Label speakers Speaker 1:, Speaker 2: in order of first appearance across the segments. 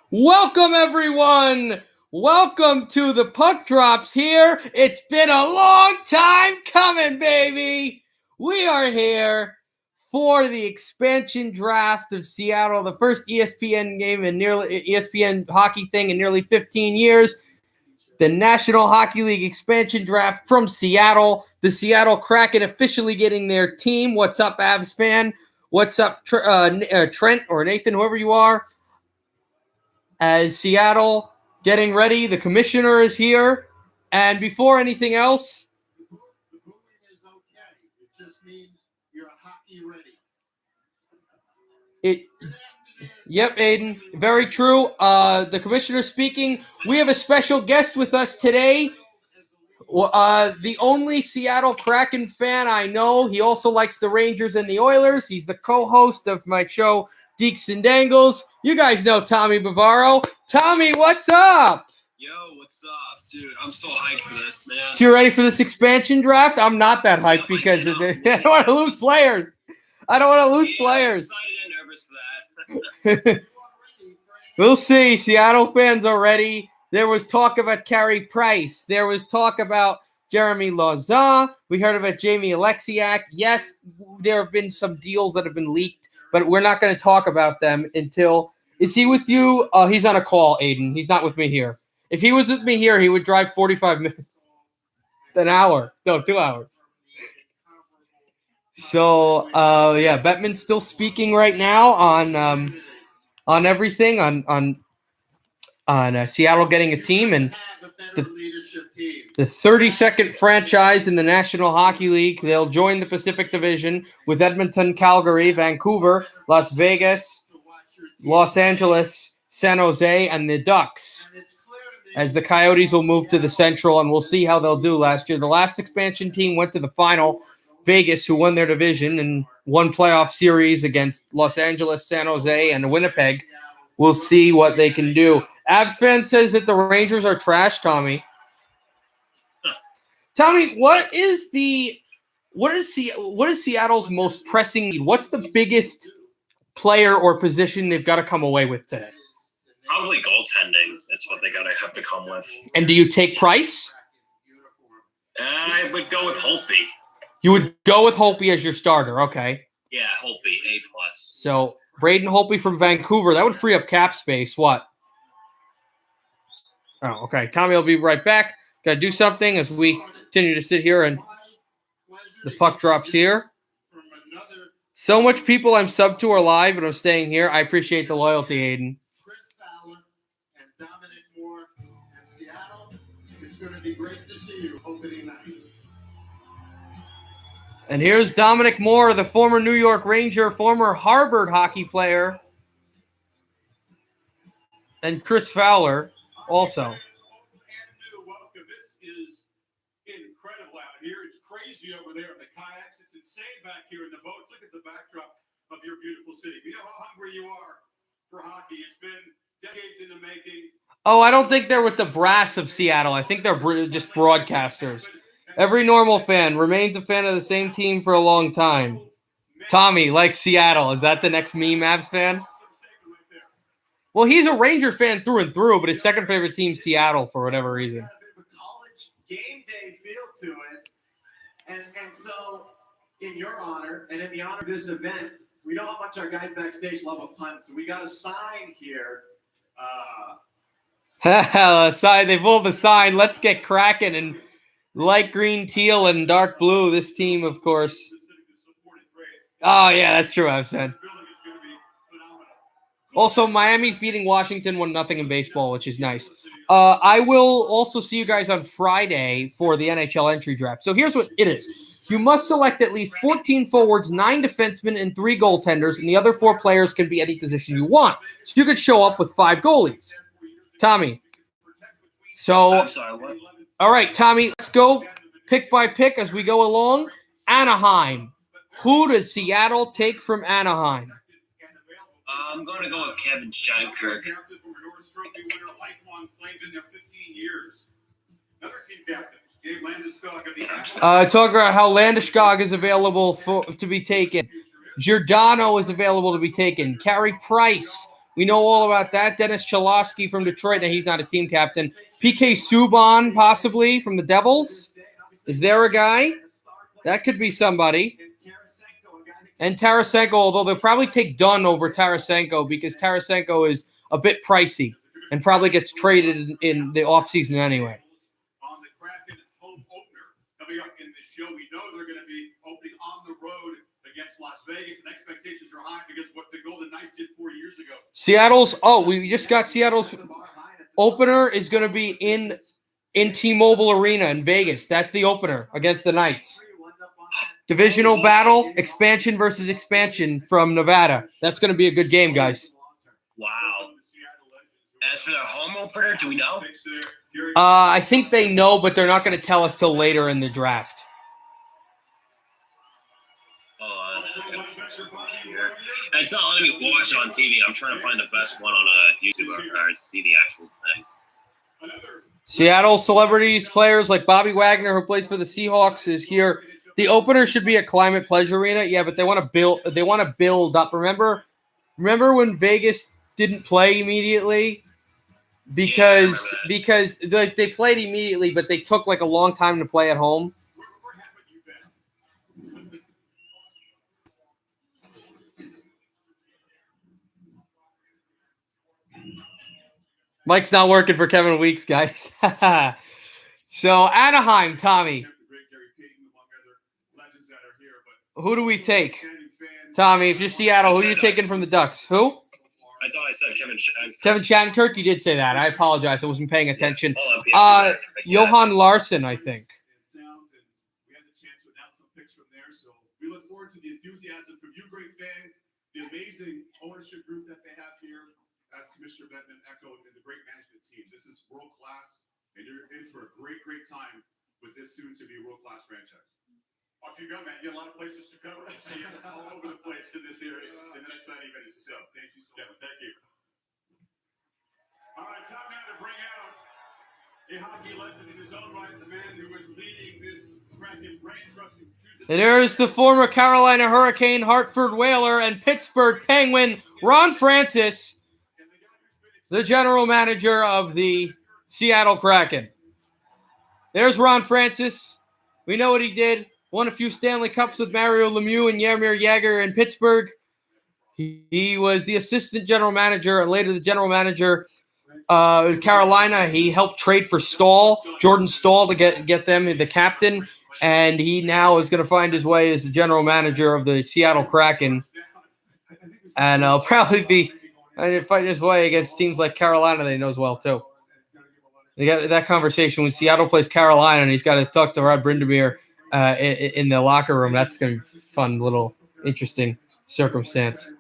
Speaker 1: Welcome, everyone. Welcome to the Puck Drops here. It's been a long time coming, baby. We are here for the expansion draft of Seattle, the first ESPN game in nearly ESPN hockey thing in nearly 15 years. The National Hockey League expansion draft from Seattle. The Seattle Kraken officially getting their team. What's up, Avs fan? What's up, Trent or Nathan, whoever you are? As Seattle getting ready, the commissioner is here. And before anything else,
Speaker 2: the booing is okay. It just means you're hockey ready.
Speaker 1: Yep, Aiden, very true. The commissioner speaking. We have a special guest with us today. The only Seattle Kraken fan I know. He also likes the Rangers and the Oilers. He's the co-host of my show, Deeks and Dangles. You guys know Tommy Bavaro. Tommy, what's up?
Speaker 3: Yo, what's up, dude? I'm so hyped for this, man.
Speaker 1: You ready for this expansion draft? I'm not that hyped because I don't want to lose players. I don't want to lose players.
Speaker 3: I'm excited and nervous for that.
Speaker 1: We'll see. Seattle fans are ready. There was talk about Carey Price. There was talk about Jeremy Lauzon. We heard about Jamie Alexiak. Yes, there have been some deals that have been leaked, but we're not going to talk about them until – is he with you? He's on a call, Aiden. He's not with me here. If he was with me here, he would drive 45 minutes. An hour. No, 2 hours. So, yeah, Bettman's still speaking right now on everything, on Seattle getting a team, and the 32nd franchise in the National Hockey League. They'll join the Pacific Division with Edmonton, Calgary, Vancouver, Las Vegas, Los Angeles, San Jose, and the Ducks, as the Coyotes will move to the Central, and we'll see how they'll do last year. The last expansion team went to the final, Vegas, who won their division and won playoff series against Los Angeles, San Jose, and Winnipeg. We'll see what they can do. Avs fan says that the Rangers are trash, Tommy. Tommy, what is Seattle's most pressing need? What's the biggest player or position they've got to come away with today?
Speaker 3: Probably goaltending. That's what they gotta have to come with.
Speaker 1: And do you take Price?
Speaker 3: I would go with Holtby.
Speaker 1: You would go with Holtby as your starter, okay.
Speaker 3: Yeah, Holtby, A+.
Speaker 1: So, Braden Holtby from Vancouver, that would free up cap space. What? Oh, okay. Tommy will be right back. Got to do something as we continue to sit here and the puck drops here. So much people I'm subbed to are live, and I'm staying here. I appreciate the loyalty, Aiden.
Speaker 2: And Dominic Moore and Seattle. It's going to be great to see you opening night.
Speaker 1: And here's Dominic Moore, the former New York Ranger, former Harvard hockey player, and Chris Fowler also.
Speaker 4: This is incredible out here. It's crazy over there in the kayaks. It's insane back here in the boats. Look at the backdrop of your beautiful city. We know how hungry you are for hockey. It's been decades in the making.
Speaker 1: Oh, I don't think they're with the brass of Seattle. I think they're just broadcasters. Every normal fan remains a fan of the same team for a long time. Tommy likes Seattle. Is that the next meme, Avs fan? Well, he's a Ranger fan through and through, but his second favorite team's Seattle for whatever reason.
Speaker 5: College game day feel to it. And so, in your honor, and in the honor of this event, we know how much our guys backstage love a punt, so we got a sign here.
Speaker 1: A sign. They pull up a sign. Let's get Kraken in light green, teal, and dark blue. This team, of course. Oh, yeah, that's true, I've said. Also, Miami's beating Washington 1-0 in baseball, which is nice. I will also see you guys on Friday for the NHL entry draft. So here's what it is. You must select at least 14 forwards, 9 defensemen, and 3 goaltenders, and the other 4 players can be any position you want. So you could show up with 5 goalies. Tommy. So,
Speaker 3: I'm sorry, what?
Speaker 1: All right, Tommy, let's go pick by pick as we go along. Anaheim. Who does Seattle take from Anaheim?
Speaker 3: I'm going to go with Kevin Shattenkirk.
Speaker 1: Talk about how Landeskog is available to be taken. Giordano is available to be taken. Carey Price, We know all about that. Dennis Cholowski from Detroit. Now, he's not a team captain. PK Subban, possibly, from the Devils. Is there a guy? That could be somebody. And Tarasenko, although they'll probably take Dunn over Tarasenko because Tarasenko is a bit pricey and probably gets traded in the offseason anyway.
Speaker 4: On the Kraken home opener coming up in the show, we know they're going to be opening on the road against Las Vegas, and expectations are high because what the Golden Knights did 4 years ago.
Speaker 1: We just got Seattle's opener is going to be in T-Mobile Arena in Vegas. That's the opener against the Knights. Divisional battle, expansion versus expansion from Nevada. That's going to be a good game, guys.
Speaker 3: Wow. As for the home opener, do we know?
Speaker 1: I think they know, but they're not going to tell us till later in the draft.
Speaker 3: It's not letting me watch it on TV. I'm trying to find the best one on YouTube or see the actual thing.
Speaker 1: Seattle celebrities, players like Bobby Wagner, who plays for the Seahawks, is here. The opener should be a Climate Pleasure Arena. Yeah, but they want to build. They want to build up. Remember when Vegas didn't play immediately because like they played immediately, but they took like a long time to play at home. Mike's not working for Kevin Weeks, guys. So Anaheim, Tommy. Who do we take? Tommy, if you're Seattle, who are you taking from the Ducks? Who?
Speaker 3: I thought I said Kevin Shattenkirk.
Speaker 1: Kevin Shattenkirk, you did say that. I apologize. I wasn't paying attention.
Speaker 3: Johan
Speaker 1: Larson, I think.
Speaker 4: We had the chance to announce some picks from there, so we look forward to the enthusiasm from you great fans, the amazing ownership group that they have here, as Commissioner Bettman echoed, and the great management team. This is world class, and you're in for a great time with this soon-to-be world-class franchise. Off you go, man. You got a lot of places to cover. See you all over the place in this area in the next 90 minutes. So, thank you so much. Thank you. All right, time now to bring out a hockey legend in his own right, the man who is leading this Kraken brain-trusting.
Speaker 1: And there's the former Carolina Hurricane, Hartford Whaler, and Pittsburgh Penguin, Ron Francis, the general manager of the Seattle Kraken. There's Ron Francis. We know what he did. Won a few Stanley Cups with Mario Lemieux and Jaromir Jagr in Pittsburgh. He was the assistant general manager and later the general manager in Carolina. He helped trade for Stahl, Jordan Stahl, to get them the captain. And he now is going to find his way as the general manager of the Seattle Kraken. And he'll probably be fighting his way against teams like Carolina that he knows well, too. They got that conversation when Seattle plays Carolina, and he's got to talk to Rod Brind'Amour in the locker room. That's going to be a fun, little, interesting circumstance.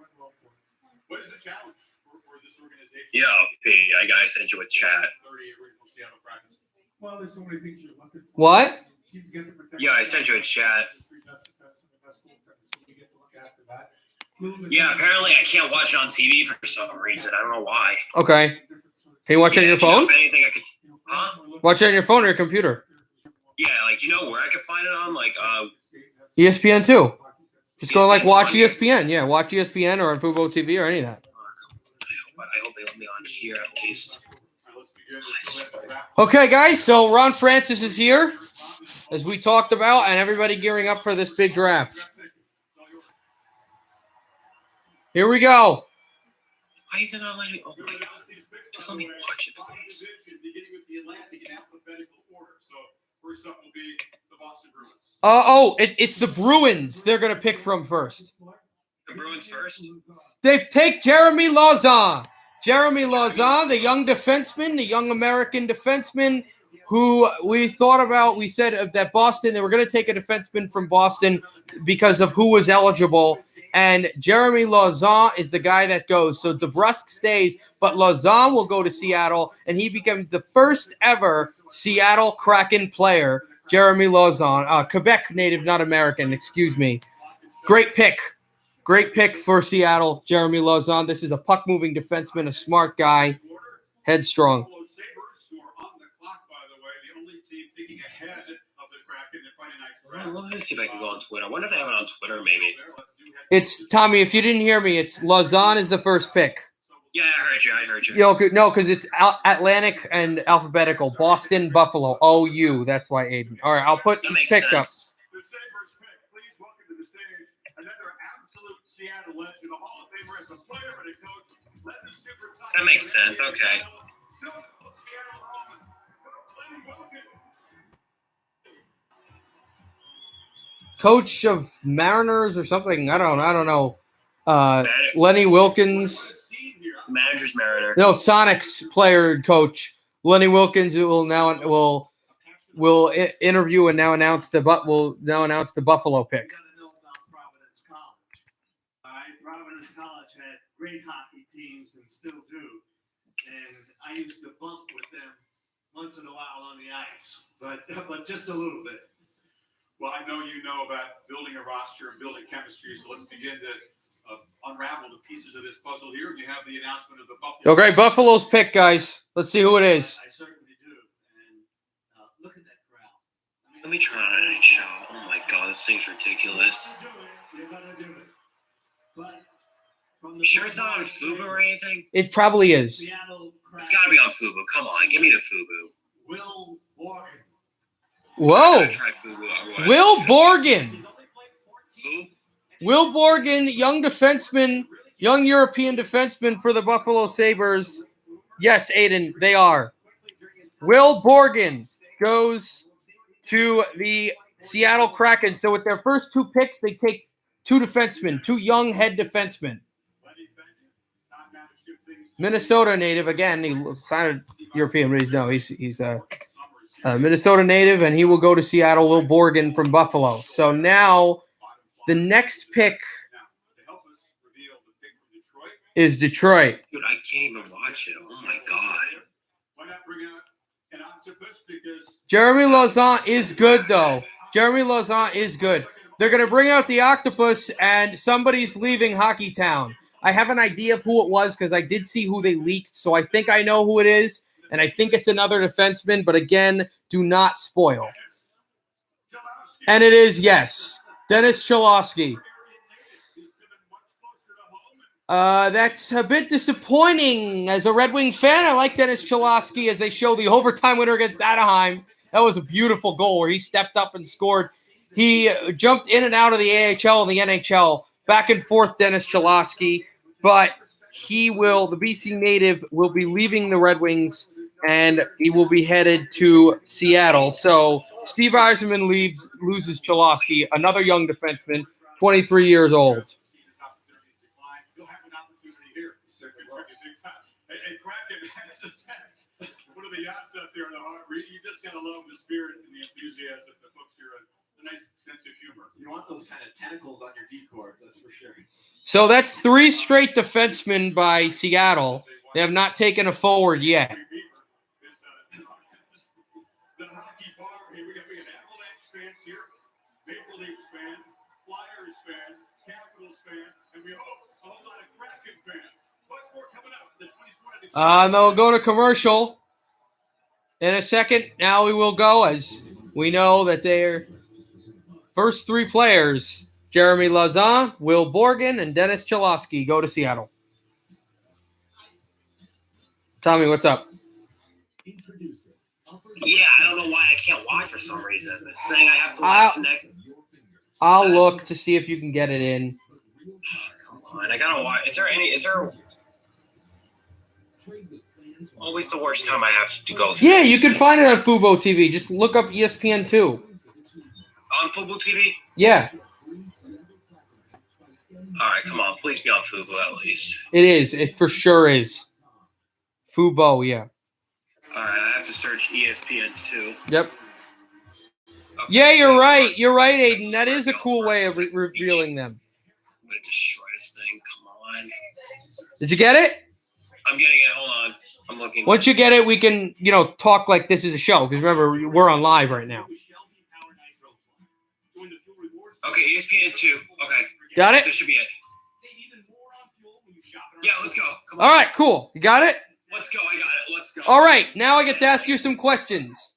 Speaker 4: What is the challenge for this organization?
Speaker 3: Yeah, I got sent you a chat.
Speaker 4: Well, there's so many things you're looking for.
Speaker 1: What?
Speaker 3: Yeah, I sent you a chat. Yeah, apparently I can't watch it on TV for some reason. I don't know why.
Speaker 1: Okay. Can you watch it on your phone?
Speaker 3: Anything I could, huh?
Speaker 1: Watch it on your phone or your computer.
Speaker 3: Yeah, like, do you know where I could find it on? Like,
Speaker 1: ESPN too. Just go like watch
Speaker 3: ESPN.
Speaker 1: ESPN. Yeah, watch ESPN or on Fubo TV or any of that.
Speaker 3: I hope they let me on here at least.
Speaker 1: Okay, guys. So Ron Francis is here, as we talked about, and everybody gearing up for this big draft. Here we go.
Speaker 3: Why is it not letting me? Oh my God. Just let me watch it, please.
Speaker 4: Beginning with the Atlantic in alphabetical order. So first up will be the Boston Bruins.
Speaker 1: It's the Bruins they're going to pick from first.
Speaker 3: The Bruins first?
Speaker 1: They take Jeremy Lauzon. Jeremy Lauzon, the young defenseman, the young American defenseman who we thought about. We said that Boston, they were going to take a defenseman from Boston because of who was eligible. And Jeremy Lauzon is the guy that goes. So DeBrusk stays, but Lauzon will go to Seattle, and he becomes the first ever Seattle Kraken player, Jeremy Lauzon. Quebec native, not American, excuse me. Great pick. Great pick for Seattle, Jeremy Lauzon. This is a puck-moving defenseman, a smart guy, headstrong.
Speaker 3: Let me see if I can go on Twitter. I wonder if they have it on Twitter, maybe.
Speaker 1: It's Tommy. If you didn't hear me, it's Lauzon is the first pick.
Speaker 3: Yeah, I heard you. I heard you.
Speaker 1: No, because it's Atlantic and alphabetical. Boston, Buffalo, OU. That's why Aiden. All right, I'll put
Speaker 3: That makes
Speaker 1: pick up.
Speaker 3: sense.
Speaker 4: The Sabres pick. Please welcome to the stage another absolute Seattle legend, a Hall of Famer as a player and a coach. Led the Super Tigers
Speaker 3: That makes
Speaker 4: to the
Speaker 3: sense. Okay.
Speaker 4: Seattle Hall. Lenny Wilkins.
Speaker 1: Coach of Mariners or something. I don't know. Lenny Wilkens.
Speaker 3: Manager's Mariner.
Speaker 1: No, Sonics player and coach. Lenny Wilkens will interview and now announce the Buffalo pick.
Speaker 5: You got to know about Providence College. All right, Providence College had great hockey teams and still do, and I used to bump with them once in a while on the ice, but just a little bit.
Speaker 4: Well, I know you know about building a roster and building chemistry, so let's begin to unravel the pieces of this puzzle here. And you have the announcement of the Buffalo.
Speaker 1: Okay, Buffalo's pick, guys. Let's see who it is.
Speaker 5: I certainly do, and look at that crowd.
Speaker 3: Let me try and show. Oh my god, this thing's ridiculous.
Speaker 5: You're gonna do it. But from
Speaker 3: You sure it's not on Fubu or anything?
Speaker 1: It probably is.
Speaker 5: Seattle
Speaker 3: It's gotta be on Fubu. Come on, give me the Fubu.
Speaker 5: Will Morgan.
Speaker 1: Whoa.
Speaker 3: I'm gonna try Fubu. otherwise-
Speaker 1: Will Borgen.
Speaker 5: He's only played 14.
Speaker 3: Who?
Speaker 1: Will Borgen, young defenseman, young European defenseman for the Buffalo Sabres. Yes, Aiden, they are. Will Borgen goes to the Seattle Kraken. So with their first two picks, they take two defensemen, two young head defensemen. Minnesota native again. He sounded European, but he's a Minnesota native, and he will go to Seattle. Will Borgen from Buffalo. So now the next pick is Detroit.
Speaker 3: Dude, I can't even watch it. Oh my god.
Speaker 4: Why not bring out an octopus? Because
Speaker 1: Jeremy Lauzon is good, though. Jeremy Lauzon is good. They're going to bring out the octopus, and somebody's leaving Hockey Town. I have an idea of who it was because I did see who they leaked, so I think I know who it is, and I think it's another defenseman, but again, do not spoil. And it is, yes, Dennis Cholowski. That's a bit disappointing. As a Red Wing fan, I like Dennis Cholowski as they show the overtime winner against Anaheim. That was a beautiful goal where he stepped up and scored. He jumped in and out of the AHL and the NHL, back and forth, Dennis Cholowski. But the BC native will be leaving the Red Wings, and he will be headed to Seattle. So Steve Yzerman loses Cholowski, another young defenseman, 23 years old.
Speaker 4: you'll have an opportunity here. And Kraken has attacked one of the yachts out there in the harbor. You just got to love the spirit and the enthusiasm that puts here a nice sense of humor.
Speaker 5: You want those kind of tentacles on your decor, that's for sure.
Speaker 1: So that's three straight defensemen by Seattle. They have not taken a forward yet.
Speaker 4: The hockey bar here. We got Avalanche fans here, Maple Leafs fans, Flyers fans, Capitals fans, and we hope a whole lot of Kraken fans. Much more coming up. The 2020.
Speaker 1: They'll go to commercial in a second. Now we will go as we know that their first three players, Jeremy Lauzon, Will Borgen, and Dennis Cholowski, go to Seattle. Tommy, what's up?
Speaker 3: Yeah, I don't know why I can't watch for some reason. It's saying I have to connect.
Speaker 1: I'll look to see if you can get it in.
Speaker 3: Come on, I gotta watch. Is there always the worst time I have to go through?
Speaker 1: Yeah, you can find it on Fubo TV. Just look up ESPN2.
Speaker 3: On Fubu TV?
Speaker 1: Yeah,
Speaker 3: Alright, come on. Please be on Fubu at least.
Speaker 1: it is. It for sure is. Fubo, yeah.
Speaker 3: Alright, I have to search ESPN2.
Speaker 1: Yep.
Speaker 3: Okay,
Speaker 1: Yeah, you're
Speaker 3: please
Speaker 1: right.
Speaker 3: work.
Speaker 1: You're right, Aiden. That is a cool way of revealing them.
Speaker 3: I'm gonna destroy this thing. Come on.
Speaker 1: Did you get it?
Speaker 3: I'm getting it. Hold on. I'm looking.
Speaker 1: Once you get it, we can, talk like this is a show. Because remember, we're on live right now.
Speaker 3: Okay, ESPN2. Okay.
Speaker 1: Got it?
Speaker 3: This should be it. Yeah, let's go. Come on.
Speaker 1: All right, cool. You got it?
Speaker 3: Let's go. I got it. Let's go.
Speaker 1: All right, now I get to ask you some questions.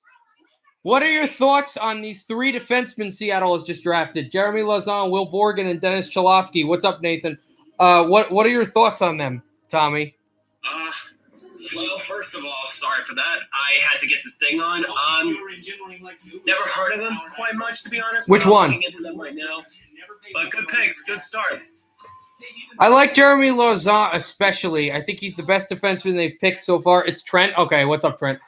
Speaker 1: What are your thoughts on these three defensemen Seattle has just drafted? Jeremy Lauzon, Will Borgen, and Dennis Cholowski. What's up, Nathan? What are your thoughts on them, Tommy?
Speaker 3: Well, first of all, sorry for that. I had to get this thing on. Never heard of them quite much, to be honest.
Speaker 1: Which one?
Speaker 3: I'm looking into them right now. But good picks, good start.
Speaker 1: I like Jeremy Lauzon especially. I think he's the best defenseman they've picked so far. It's Trent. Okay, what's up, Trent?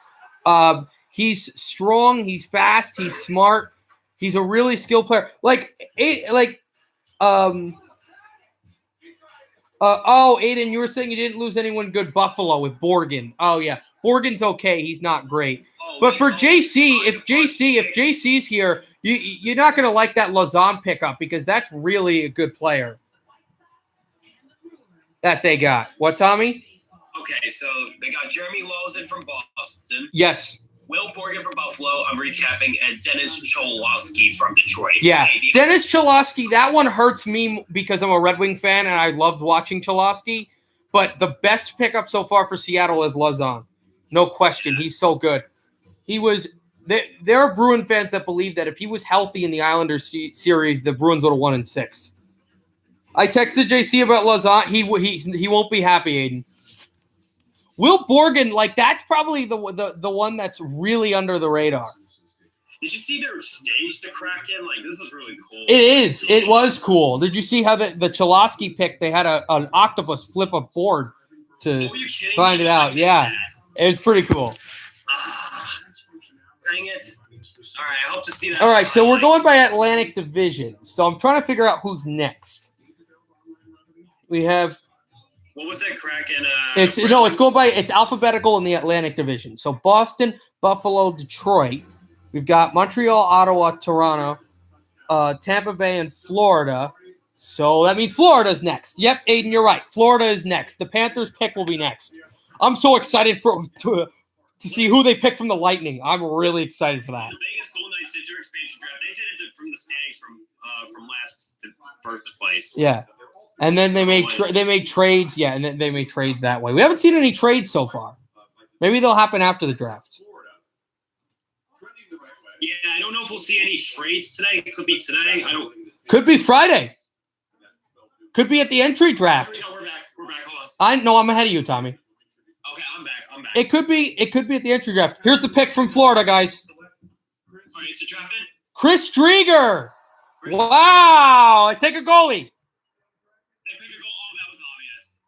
Speaker 1: He's strong. He's fast. He's smart. He's a really skilled player. Aiden, you were saying you didn't lose anyone good. Buffalo with Borgen. Oh yeah, Borgen's okay. He's not great. But for JC, if JC's here, you're not gonna like that Lauzon pickup because that's really a good player that they got. What, Tommy?
Speaker 3: Okay, so they got Jeremy Lauzon from Boston.
Speaker 1: Yes.
Speaker 3: Will Borgen from Buffalo, I'm recapping, and Dennis Cholowski from Detroit.
Speaker 1: Yeah,
Speaker 3: Okay,
Speaker 1: Dennis Cholowski, that one hurts me because I'm a Red Wing fan and I loved watching Cholowski. But the best pickup so far for Seattle is Lauzon. No question. He's so good. There are Bruin fans that believe that if he was healthy in the Islanders series, the Bruins would have won in 6. I texted JC about Lauzon. He won't be happy, Aiden. Will Borgen, that's probably the one that's really under the radar.
Speaker 3: Did you see their stage to Kraken? This is really cool.
Speaker 1: It is. It was cool. Did you see how the Cholowski pick, they had an octopus flip a board to find it out? Yeah. It was pretty cool.
Speaker 3: Dang it. All right, I hope to see that.
Speaker 1: All right, so we're going by Atlantic Division. So I'm trying to figure out who's next. We have...
Speaker 3: What was it, Kraken?
Speaker 1: It's alphabetical in the Atlantic Division. So Boston, Buffalo, Detroit. We've got Montreal, Ottawa, Toronto, Tampa Bay, and Florida. So that means Florida's next. Yep, Aiden, you're right. Florida is next. The Panthers pick will be next. I'm so excited to see who they pick from the Lightning. I'm really excited for that.
Speaker 3: The Vegas Golden Knights did their expansion draft. They did it from the standings from last to first place.
Speaker 1: Yeah. And then they made trades. Yeah, and then they made trades that way. We haven't seen any trades so far. Maybe they'll happen after the draft.
Speaker 3: Yeah, I don't know if we'll see any trades today. It could be today.
Speaker 1: Could be Friday. Could be at the entry draft.
Speaker 3: No, we're back. Hold on.
Speaker 1: I'm ahead of you, Tommy.
Speaker 3: Okay, I'm back.
Speaker 1: It could be at the entry draft. Here's the pick from Florida, guys.
Speaker 3: All right, so drafted.
Speaker 1: Chris Drieger. Wow. Take a goalie.
Speaker 3: They picked a goal. Oh, that was obvious.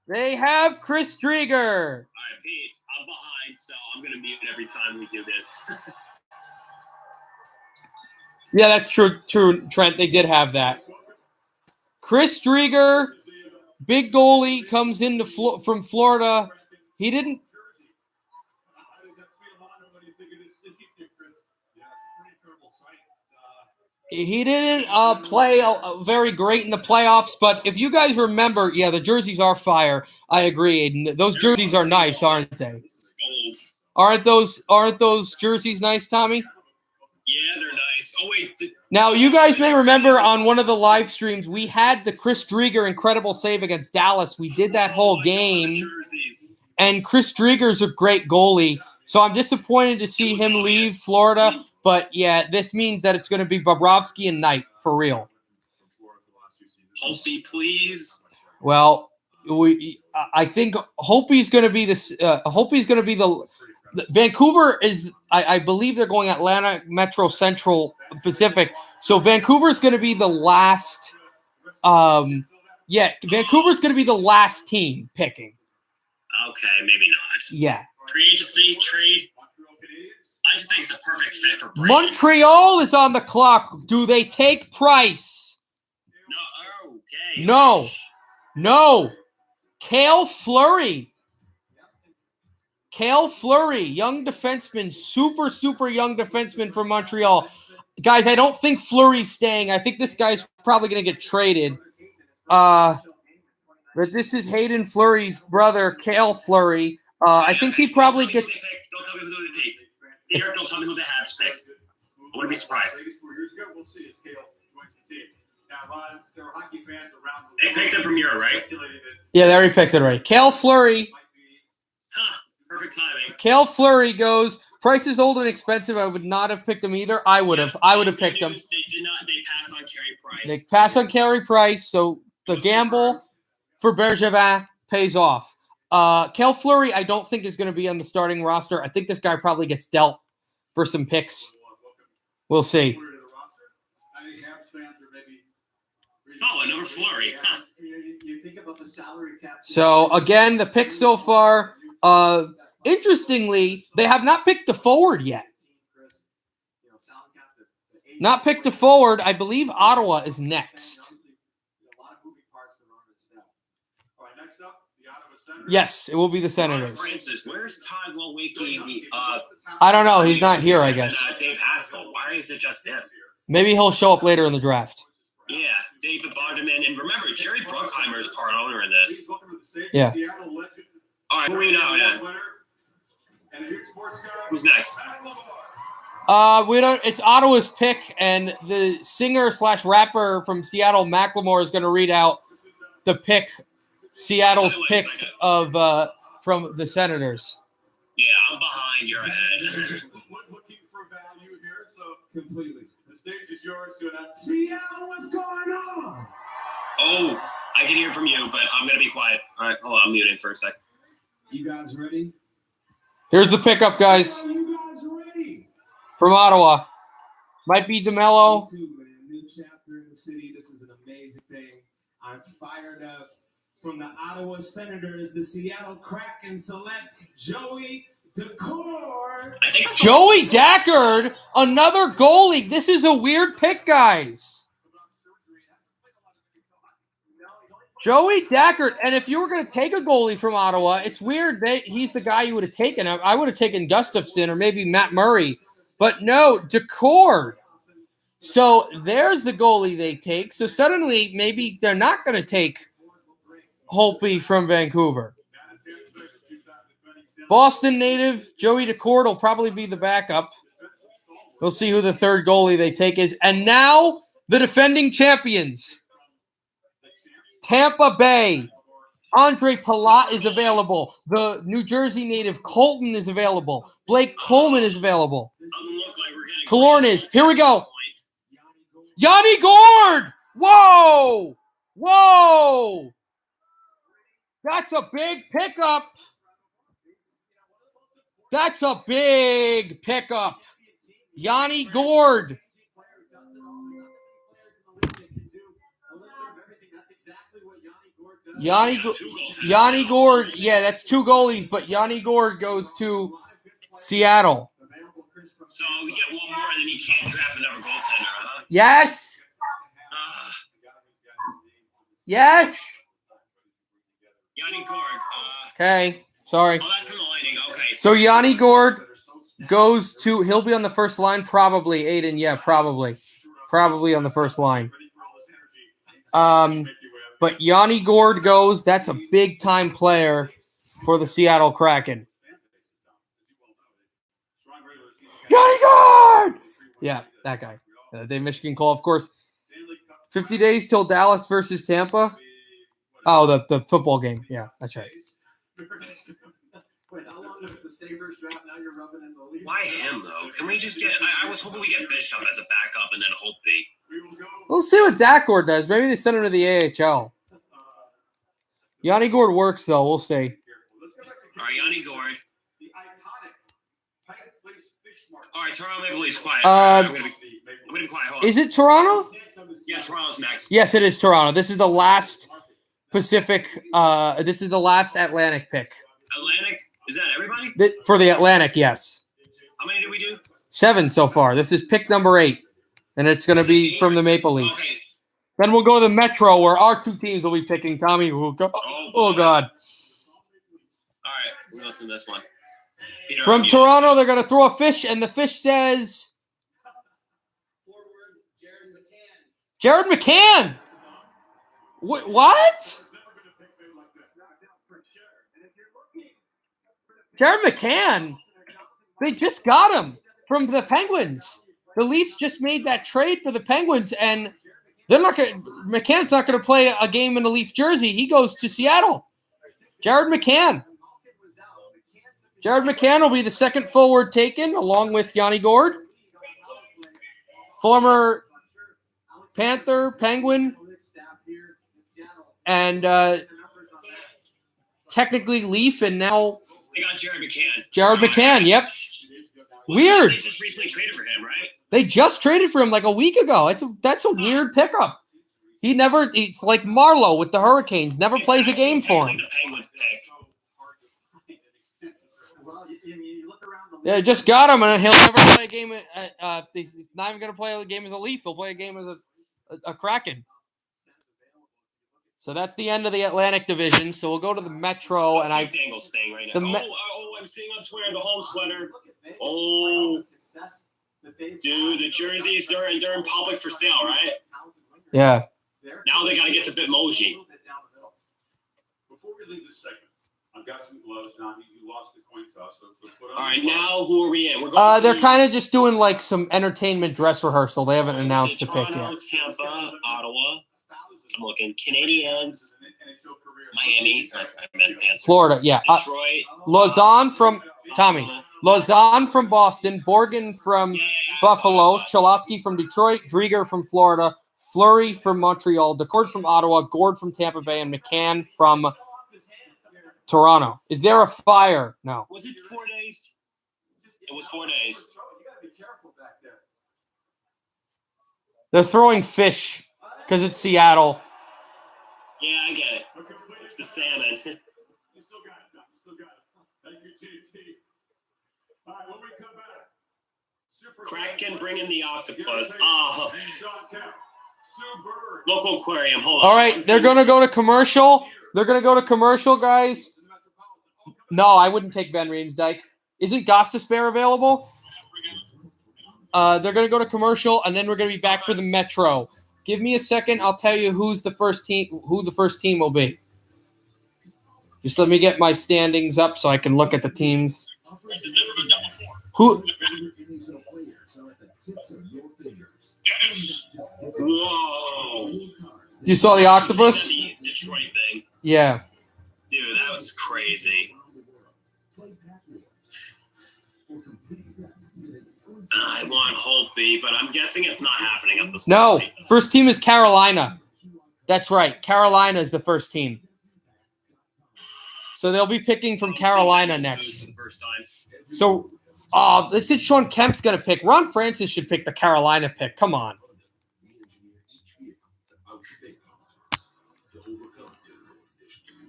Speaker 1: They have Chris Drieger.
Speaker 3: All right, Pete, I'm behind, so I'm going to mute every time we do this.
Speaker 1: Yeah, that's true, Trent. They did have that. Chris Drieger, big goalie, comes into from Florida. He didn't. He didn't play very great in the playoffs, but if you guys remember, yeah, the jerseys are fire. I agree, Aiden. Those jerseys are nice, aren't they? Aren't those jerseys nice, Tommy?
Speaker 3: Yeah, they're nice. Oh wait.
Speaker 1: Now you guys may remember on one of the live streams we had the Chris Drieger incredible save against Dallas. We did that whole game, and Chris Drieger's a great goalie. So I'm disappointed to see him leave Florida. But, yeah, this means that it's going to be Bobrovsky and Knight for real.
Speaker 3: Holtby, please.
Speaker 1: Well, I think Holtby's going to be this. Holtby's going to be the Vancouver is. I believe they're going Atlanta, Metro, Central, Pacific. So Vancouver's going to be the last. Vancouver's going to be the last team picking.
Speaker 3: Okay, maybe not.
Speaker 1: Yeah.
Speaker 3: Free agency trade. I just think it's a perfect fit for Brady.
Speaker 1: Montreal is on the clock. Do they take Price?
Speaker 3: No. Okay.
Speaker 1: No. Cale Fleury, young defenseman, super young defenseman from Montreal. Guys, I don't think Fleury's staying. I think this guy's probably going to get traded. But this is Hayden Fleury's brother, Cale Fleury. I think he probably gets.
Speaker 3: Don't tell me who they picked. Here, don't tell me who they have picked. I wouldn't be surprised. They picked him from Europe, right?
Speaker 1: Yeah, they already picked it already. Cale Fleury.
Speaker 3: Perfect timing.
Speaker 1: Cale Fleury goes. Price is old and expensive. I would not have picked him either. I would have picked him.
Speaker 3: They did not. They passed on Carey Price.
Speaker 1: They passed on Carey Price, so the gamble for Bergevin pays off. Kel Fleury, I don't think is going to be on the starting roster. I think this guy probably gets dealt for some picks. We'll see.
Speaker 3: Oh, another Flurry. Huh.
Speaker 5: You think about the salary cap.
Speaker 1: So again, the picks so far. Interestingly, they have not picked a forward yet. Not picked a forward. I believe Ottawa is next. Yes, it will be the Senators.
Speaker 3: Francis, where's Todd Lowicki?
Speaker 1: I don't know. He's not here, I guess.
Speaker 3: Dave Haskell. Why is it just him?
Speaker 1: Maybe he'll show up later in the draft.
Speaker 3: Yeah, David Barderman. And remember, Jerry Bruckheimer is part owner in this.
Speaker 1: Yeah.
Speaker 3: All right, who do we know then? Who's next?
Speaker 1: We don't. It's Ottawa's pick, and the singer/rapper from Seattle, Macklemore, is going to read out the pick, Seattle's pick of from the Senators.
Speaker 3: Yeah, I'm behind. You're ahead.
Speaker 4: Looking for value here, so completely. The stage is yours.
Speaker 5: Seattle, what's going on?
Speaker 3: Oh, I can hear from you, but I'm gonna be quiet. All right, hold on. I'm muting for a sec.
Speaker 5: You guys ready?
Speaker 1: Here's the pickup, guys,
Speaker 5: You guys ready?
Speaker 1: from Ottawa. Might be DeMello.
Speaker 5: Me too, man. New chapter in the city. This is an amazing thing. I'm fired up. From the Ottawa Senators, the Seattle Kraken select Joey Decor.
Speaker 3: I think that's
Speaker 1: Joey Dackard, another goalie. This is a weird pick, guys. Joey Dackard, and if you were going to take a goalie from Ottawa, it's weird that he's the guy you would have taken. I would have taken Gustafsson or maybe Matt Murray, but no, Decor. So there's the goalie they take. So suddenly, maybe they're not going to take Holtby from Vancouver. Boston native Joey Decord will probably be the backup. We'll see who the third goalie they take is. And now the defending champions, Tampa Bay. Andre Palat is available. The New Jersey native Colton is available. Blake Coleman is available.
Speaker 3: doesn't look like we're getting.
Speaker 1: Killorn is. Here we go. Yanni Gord! Whoa! Whoa! That's a big pickup. That's a big pickup. Yanni Gord. Yanni Gord. Yeah, that's two goalies, but Yanni Gord goes to Seattle.
Speaker 3: So we get one more, and then you can't draft another goaltender, huh?
Speaker 1: Yes. Yes.
Speaker 3: Yanni Gord.
Speaker 1: Okay. Sorry.
Speaker 3: Oh, that's from the Lightning. Okay.
Speaker 1: So Yanni Gord goes to, he'll be on the first line, probably, Aiden. Yeah, probably. Probably on the first line. But Yanni Gord goes, that's a big time player for the Seattle Kraken. Yanni Gord! Yeah, that guy. Dave Michigan call, of course. 50 days till Dallas versus Tampa. Oh, the football game. Yeah, that's right.
Speaker 5: Wait, how long is the Sabres draft? Now you're rubbing in the Leafs.
Speaker 3: Why him though? Can we just get? I was hoping we get Bishop as a backup and then Holtby.
Speaker 1: We'll see what Dackord does. Maybe they send him to the AHL. Yanni Gord works though. We'll see.
Speaker 3: All right, Yanni Gord. All right, Toronto Maple Leafs quiet. I'm gonna be quiet. Hold on.
Speaker 1: Is it Toronto?
Speaker 3: Yeah, Toronto's next.
Speaker 1: Yes, it is Toronto. This is the last Pacific. This is the last Atlantic pick.
Speaker 3: Atlantic? Is that everybody?
Speaker 1: For the Atlantic, yes.
Speaker 3: How many did we do?
Speaker 1: 7 so far. This is pick number 8, and it's going to be from the Maple Leafs.
Speaker 3: Okay.
Speaker 1: Then we'll go to the Metro, where our two teams will be picking. Tommy will go. Oh God!
Speaker 3: All right, let's listen to this one. Peter,
Speaker 1: From
Speaker 3: I'm
Speaker 1: Toronto, they're going to throw a fish, and the fish says, Jared McCann. What? Jared McCann. They just got him from the Penguins. The Leafs just made that trade for the Penguins, and they're not going. McCann's not going to play a game in a Leaf jersey. He goes to Seattle. Jared McCann. Jared McCann will be the second forward taken, along with Yanni Gord, former Panther, Penguin, and technically Leaf, and now
Speaker 3: They got Jared McCann.
Speaker 1: Jared McCann. Yep.
Speaker 3: Wasn't
Speaker 1: Weird.
Speaker 3: They just recently traded for him, right?
Speaker 1: They just traded for him like a week ago. That's a weird pickup. It's like Marlowe with the Hurricanes. Never plays a game for him.
Speaker 3: The Penguins pick.
Speaker 1: Yeah, just got him, and he'll never play a game. He's not even going to play a game as a Leaf. He'll play a game as a Kraken. So that's the end of the Atlantic Division. So we'll go to the Metro, and
Speaker 3: Dangle's staying right now. I'm seeing on Twitter the home sweater. Oh, dude, the jerseys they're in public for sale, right?
Speaker 1: Yeah.
Speaker 3: Now they got to get to Bitmoji.
Speaker 4: Before we leave this segment, I've got some gloves now. You lost the coin toss. So put on
Speaker 3: All right,
Speaker 4: the gloves.
Speaker 3: now who are we in? We're going.
Speaker 1: They're kind of just doing like some entertainment dress rehearsal. They haven't announced the pick yet.
Speaker 3: Toronto, Tampa, Ottawa. I'm looking. Canadiens, Miami. I meant Panthers.
Speaker 1: Florida, yeah.
Speaker 3: Detroit.
Speaker 1: Lausanne from Lausanne from Boston, Borgen from Buffalo, Cholowski from Detroit, Drieger from Florida, Fleury from Montreal, Decord from Ottawa, Gord from Tampa Bay, and McCann from Toronto. Is there a fire? No.
Speaker 3: Was it 4 days? It was 4 days.
Speaker 1: They're throwing fish because it's Seattle.
Speaker 3: Yeah, I get it. It's the salmon.
Speaker 4: You still got it, Tom. You still got it. Thank you, JT. All right, when we come back,
Speaker 3: Kraken bringing the octopus. Oh,
Speaker 4: Sean Kemp, Sue Bird.
Speaker 3: local aquarium. Hold on.
Speaker 1: All right, they're going to go to commercial. They're going to go to commercial, guys. No, I wouldn't take Van Riemsdyk. Isn't Gostisbehere available? They're going to go to commercial, and then we're going to be back for the Metro. Give me a second. I'll tell you who the first team will be. Just let me get my standings up so I can look at the teams. Who?
Speaker 3: Whoa.
Speaker 1: You saw the octopus?
Speaker 3: The Detroit thing.
Speaker 1: Yeah.
Speaker 3: Dude, that was crazy. I want Holtby, but I'm guessing it's not happening at this
Speaker 1: No,
Speaker 3: point.
Speaker 1: first team is Carolina. That's right. Carolina is the first team. So they'll be picking from Carolina next.
Speaker 3: First time.
Speaker 1: So, they said Sean Kemp's going to pick. Ron Francis should pick the Carolina pick. Come on.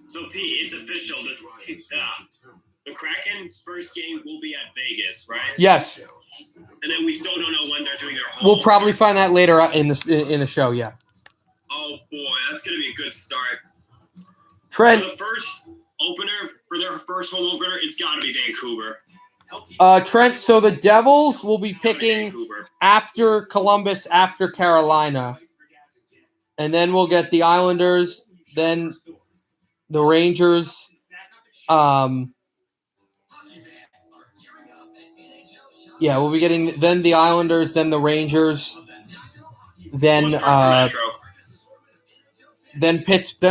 Speaker 3: So, Pete, it's official. The Kraken's first game will be at Vegas, right?
Speaker 1: Yes.
Speaker 3: And then we still don't know when they're doing their home.
Speaker 1: We'll probably find that later in the show, yeah.
Speaker 3: Oh, boy, that's going to be a good start.
Speaker 1: Trent.
Speaker 3: For the first opener, for their first home opener, it's got to be Vancouver.
Speaker 1: Trent, so the Devils will be picking after Columbus, after Carolina. And then we'll get the Islanders, then the Rangers. Yeah, we'll be getting then the Islanders, then the Rangers, then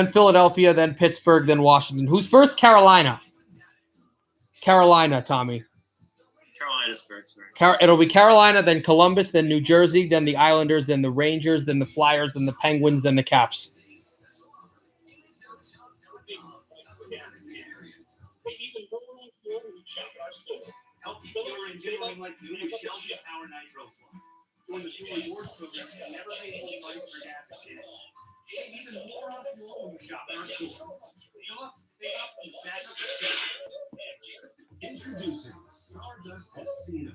Speaker 1: Philadelphia, then Pittsburgh, then Washington. Who's first? Carolina. Carolina, Tommy.
Speaker 3: Carolina's first. Right?
Speaker 1: It'll be Carolina, then Columbus, then New Jersey, then the Islanders, then the Rangers, then the Flyers, then the Penguins, then the Caps.
Speaker 2: Introducing Stardust Casino,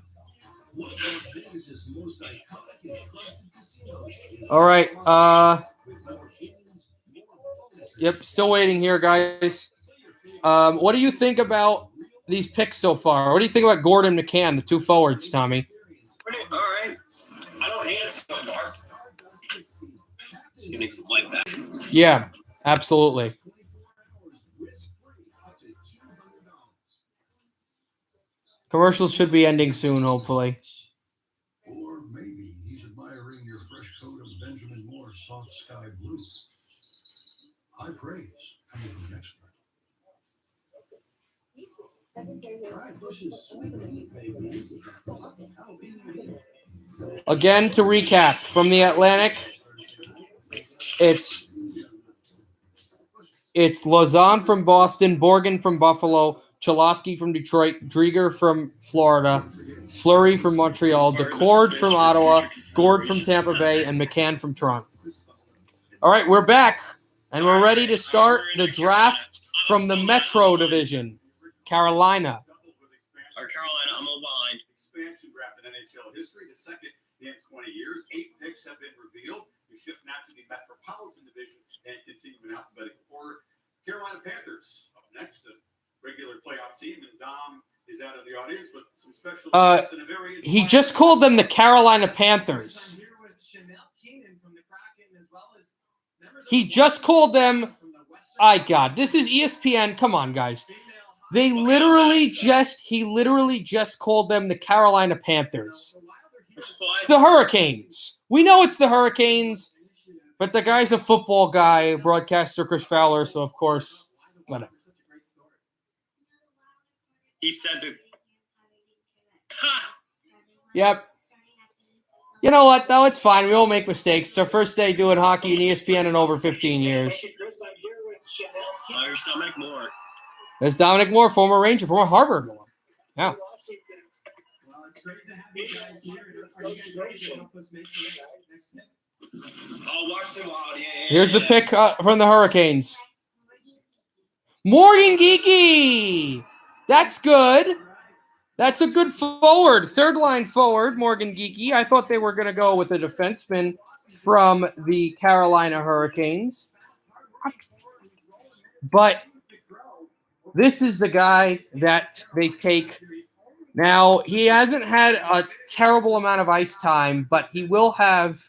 Speaker 2: one of Las Vegas's most iconic and trusted casinos.
Speaker 1: All right. Yep, still waiting here, guys. What do you think about these picks so far? What do you think about Gordon McCann, the two forwards, Tommy?
Speaker 3: All right. I don't hate it so far. He makes it like that.
Speaker 1: Yeah, absolutely. Commercials should be ending soon, hopefully.
Speaker 2: Or maybe he's admiring your fresh coat of Benjamin Moore's soft sky blue. High praise coming from an expert. Try Bush's sweet heat, baby.
Speaker 1: Again, to recap, from the Atlantic, it's It's Lausanne from Boston, Borgen from Buffalo, Cholosky from Detroit, Drieger from Florida, Fleury from Montreal, Decord from Ottawa, Gord from Tampa Bay, and McCann from Toronto. All right, we're back, and we're ready to start the draft from the Metro Division. Carolina.
Speaker 3: Or Carolina, I'm aligned.
Speaker 4: Expansion draft in NHL history, the second in 20 years. 8 picks have been revealed. You shift now to the Metropolitan Division and continue in alphabetical order. Carolina Panthers up next, a regular playoff team, and Dom is out of the audience with some special.
Speaker 1: He just called them the Carolina Panthers. He just called them. God, this is ESPN. Come on, guys. He literally just called them the Carolina Panthers. It's the Hurricanes. We know it's the Hurricanes, but the guy's a football guy, broadcaster Chris Fowler, so of course, whatever.
Speaker 3: He said that.
Speaker 1: Yep. You know what, though? It's fine. We all make mistakes. It's our first day doing hockey and ESPN in over 15 years.
Speaker 3: There's Dominic Moore.
Speaker 1: There's Dominic Moore, former Ranger, former Harvard one. Yeah.
Speaker 5: Well, it's great to have you guys here. Are you guys ready to help us make the next pick?
Speaker 3: Oh, Washington Wild. Yeah.
Speaker 1: Here's the pick from the Hurricanes. Morgan Geekie. That's good. That's a good forward. Third line forward, Morgan Geekie. I thought they were going to go with a defenseman from the Carolina Hurricanes. But this is the guy that they take. Now, he hasn't had a terrible amount of ice time, but he will have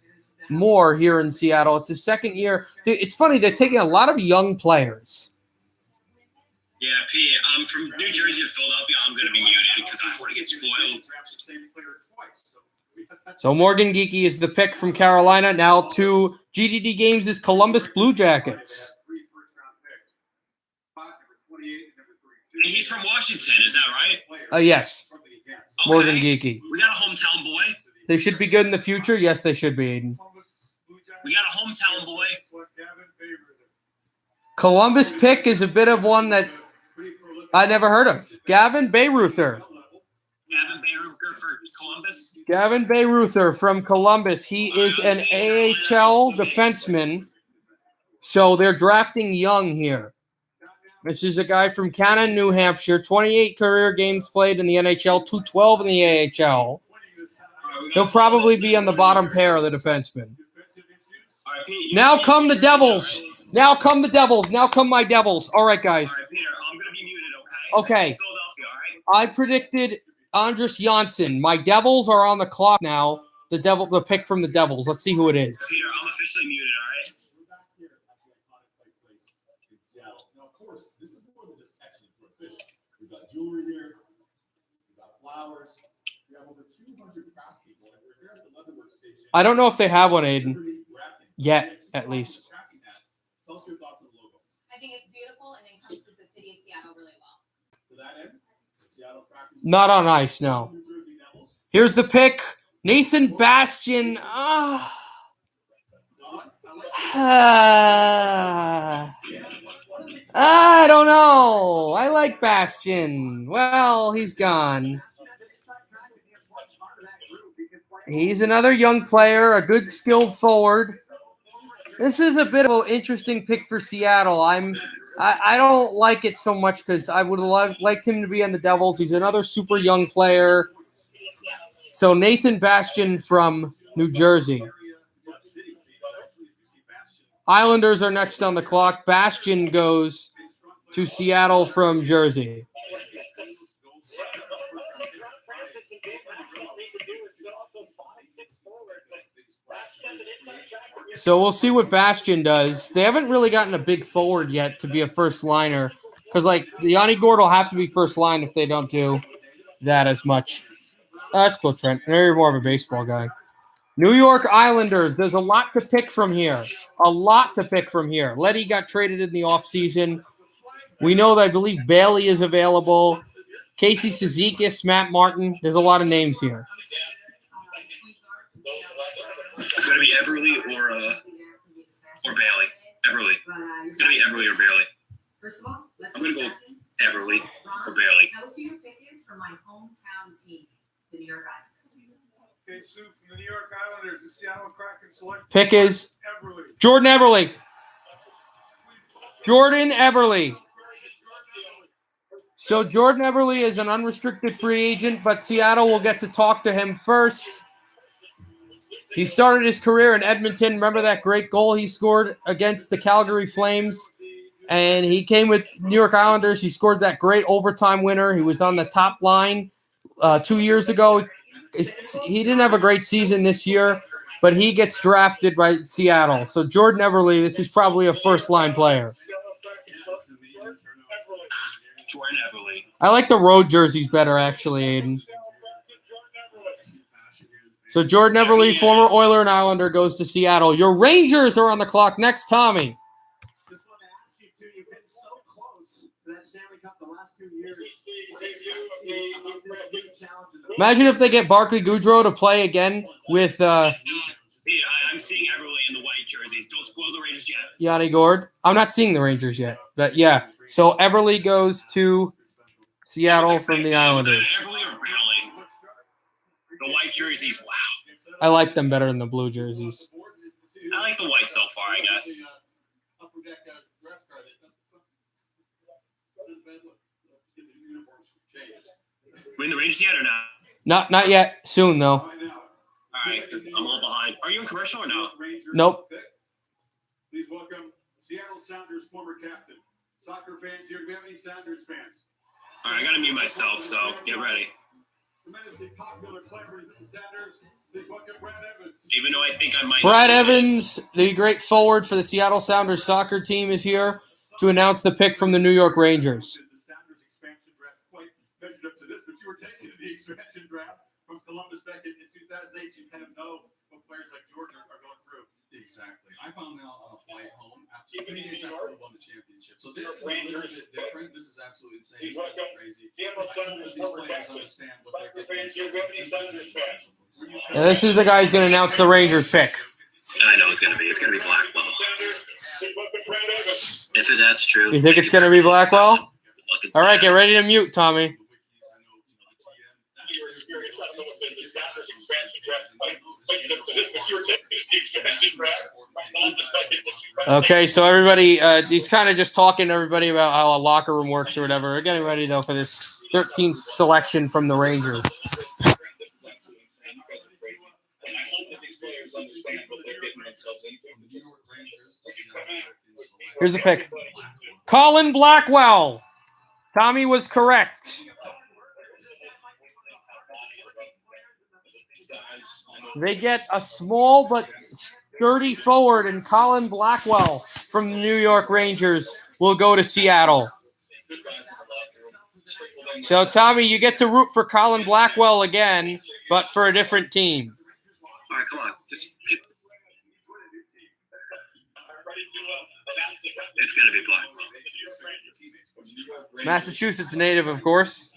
Speaker 1: more here in Seattle. It's his second year. It's funny, they're taking a lot of young players.
Speaker 3: Yeah, Pete, I'm from New Jersey to Philadelphia. I'm going to be muted because I want to get spoiled.
Speaker 1: So Morgan Geekie is the pick from Carolina. Now to GDD Games is Columbus Blue Jackets.
Speaker 3: And he's from Washington, is that right?
Speaker 1: Yes.
Speaker 3: Okay.
Speaker 1: Morgan Geekie.
Speaker 3: We got a hometown boy.
Speaker 1: They should be good in the future. Yes, they should be, Aiden.
Speaker 3: We got a hometown boy.
Speaker 1: Columbus pick is a bit of one that I never heard of. Gavin Bayreuther.
Speaker 3: Gavin Bayreuther for Columbus.
Speaker 1: Gavin Bayreuther from Columbus. He is an AHL defenseman. So they're drafting young here. This is a guy from Cannon, New Hampshire. 28 career games played in the NHL, 212 in the AHL. He'll probably be on the bottom pair of the defensemen. Now come the Devils. Now come the Devils. Now come my Devils. All right, guys.
Speaker 3: All right, Peter, I'm going to be muted, okay?
Speaker 1: Okay.
Speaker 3: Philadelphia, all right?
Speaker 1: I predicted Andres Janssen. My Devils are on the clock now. The pick from the Devils. Let's see who it is.
Speaker 3: Peter, I'm officially muted, all right?
Speaker 6: Now, of course, this is more than just catching for a fish. We've got jewelry here. We've got flowers. We have over 200 craftspeople, and we're here at the Leatherwork Station.
Speaker 1: I don't know if they have one, Aiden. Yet, at least.
Speaker 6: Tell us your thoughts on the logo.
Speaker 7: I think it's beautiful and encompasses the city of Seattle really well.
Speaker 6: To that end, the Seattle Kraken.
Speaker 1: Not on ice, no. Here's the pick. Nathan Bastian. I don't know. I like Bastian. Well, he's gone. He's another young player, a good skilled forward. This is a bit of an interesting pick for Seattle. I don't like it so much because I would have liked him to be on the Devils. He's another super young player. So Nathan Bastian from New Jersey. Islanders are next on the clock. Bastian goes to Seattle from Jersey. So we'll see what Bastian does. They haven't really gotten a big forward yet to be a first liner. Because, Yanni Gord will have to be first line if they don't do that as much. That's cool, Trent. You're more of a baseball guy. New York Islanders. There's a lot to pick from here. Letty got traded in the offseason. We know that I believe Bailey is available. Casey Cizikas, Matt Martin. There's a lot of names here.
Speaker 3: It's going to be Everly or Bailey. Everly. It's going to be Everly or Bailey.
Speaker 8: First of all, let's
Speaker 3: I'm gonna go
Speaker 8: get back in.
Speaker 3: Everly
Speaker 8: Ron,
Speaker 3: or Bailey.
Speaker 8: tell us who your pick is for my hometown team, the New York Islanders.
Speaker 4: Okay, Sue, from the New York Islanders, the Seattle Kraken select.
Speaker 1: Pick is
Speaker 4: Everly.
Speaker 1: Jordan Eberle. Jordan Eberle. So Jordan Eberle is an unrestricted free agent, but Seattle will get to talk to him first. He started his career in Edmonton. Remember that great goal he scored against the Calgary Flames? And he came with New York Islanders. He scored that great overtime winner. He was on the top line 2 years ago. He didn't have a great season this year, but he gets drafted by Seattle. So Jordan Eberle, this is probably a first-line player.
Speaker 3: Jordan Everly.
Speaker 1: I like the road jerseys better, actually, Aiden. So Jordan Eberle, former Oiler and Islander, goes to Seattle. Your Rangers are on the clock next, Tommy.
Speaker 5: Just want to ask you two, you've been so close to that Stanley Cup the last 2 years.
Speaker 1: Imagine if they get Barclay Goodrow to play again with
Speaker 3: I'm seeing Everly in the white jerseys. Don't spoil the Rangers yet.
Speaker 1: Yadi Gord. I'm not seeing the Rangers yet, but yeah. So Eberle goes to Seattle from the Islanders.
Speaker 3: Everly or Bailey? The white jerseys, wow.
Speaker 1: I like them better than the blue jerseys.
Speaker 3: I like the white so far, I guess. We in the Rangers yet or not?
Speaker 1: Not yet. Soon though.
Speaker 3: All right, because I'm all behind. Are you in commercial or no?
Speaker 1: Nope.
Speaker 4: Please welcome Seattle Sounders former captain. Soccer fans here. Do we have any Sounders fans?
Speaker 3: All right, I gotta mute myself, so get ready.
Speaker 4: Tremendously popular player for the Sounders. Please welcome Brad Evans.
Speaker 3: Even though I think I might.
Speaker 1: Brad Evans, the great forward for the Seattle Sounders soccer team, is here to announce the pick from the New York Rangers.
Speaker 4: The Sounders expansion draft quite measured up to this, but you were taken in the expansion draft from Columbus back in 2008. So you kind of know what players like Jordan are going through.
Speaker 6: Exactly. I found out on a flight home after 3 days after we won the championship. So this is a little bit different. This is absolutely insane. This is crazy. I hope these players understand what they're getting into.
Speaker 1: And this is the guy who's going to announce the Rangers pick.
Speaker 3: I know it's gonna be Blackwell. If that's true.
Speaker 1: You think it's going to be Blackwell? All right, get ready to mute, Tommy. Okay, so everybody, he's kind of just talking to everybody about how a locker room works or whatever. We're getting ready, though, for this 13th selection from the Rangers. Here's the pick. Colin Blackwell. Tommy was correct. They get a small but sturdy forward, and Colin Blackwell from the New York Rangers will go to Seattle. So, Tommy, you get to root for Colin Blackwell again, but for a different team.
Speaker 3: All right, come on. Just get... It's going to be Blackwell.
Speaker 1: Massachusetts native, of course.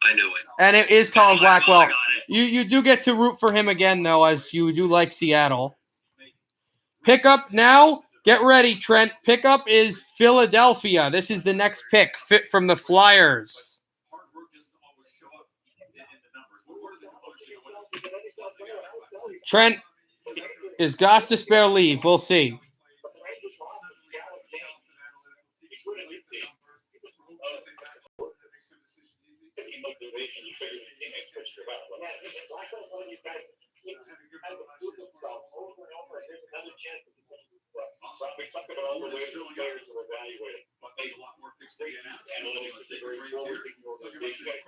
Speaker 3: I knew it.
Speaker 1: And it is Colin Blackwell.
Speaker 3: I got it.
Speaker 1: You do get to root for him again, though, as you do like Seattle. Pickup now. Get ready, Trent. Pickup is Philadelphia. This is the next pick, fit from the Flyers. Trent, is Gostisbehere leave? We'll see.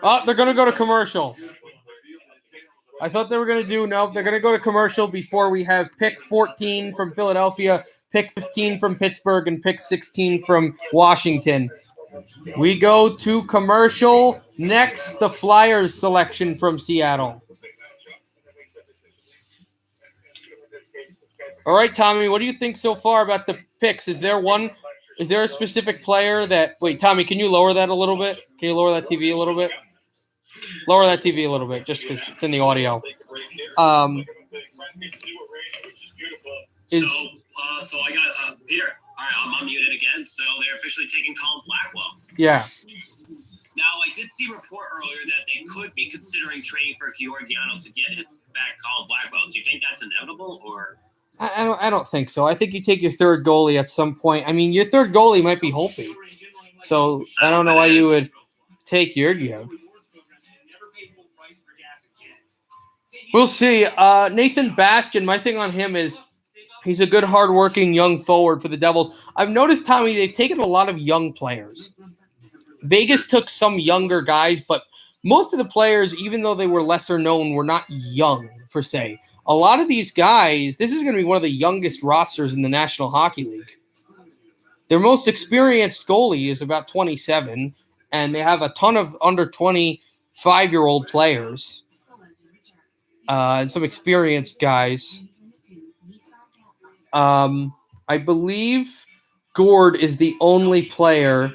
Speaker 1: Oh, they're going to go to commercial. I thought they were going to do, no, they're going to go to commercial before we have pick 14 from Philadelphia, pick 15 from Pittsburgh, and pick 16 from Washington. We go to commercial. Next, the Flyers selection from Seattle. All right, Tommy, what do you think so far about the picks? Is there a specific player that – wait, Tommy, can you lower that a little bit? Can you lower that TV a little bit? Lower that TV a little bit just because it's in the audio.
Speaker 3: So I got Peter. All right, I'm unmuted again. So they're officially taking Colin Blackwell.
Speaker 1: Yeah.
Speaker 3: Now, I did see a report earlier that they could be considering trading for Georgiano to get back Colin Blackwell. Do you think that's inevitable, or?
Speaker 1: I don't think so. I think you take your third goalie at some point. I mean, your third goalie might be Holtby. So I don't know why you would take Georgiev. We'll see. Nathan Bastian, my thing on him is he's a good, hardworking young forward for the Devils. I've noticed, Tommy, they've taken a lot of young players. Vegas took some younger guys, but most of the players, even though they were lesser known, were not young, per se. A lot of these guys, this is going to be one of the youngest rosters in the National Hockey League. Their most experienced goalie is about 27, and they have a ton of under 25-year-old players and some experienced guys. I believe Gord is the only player.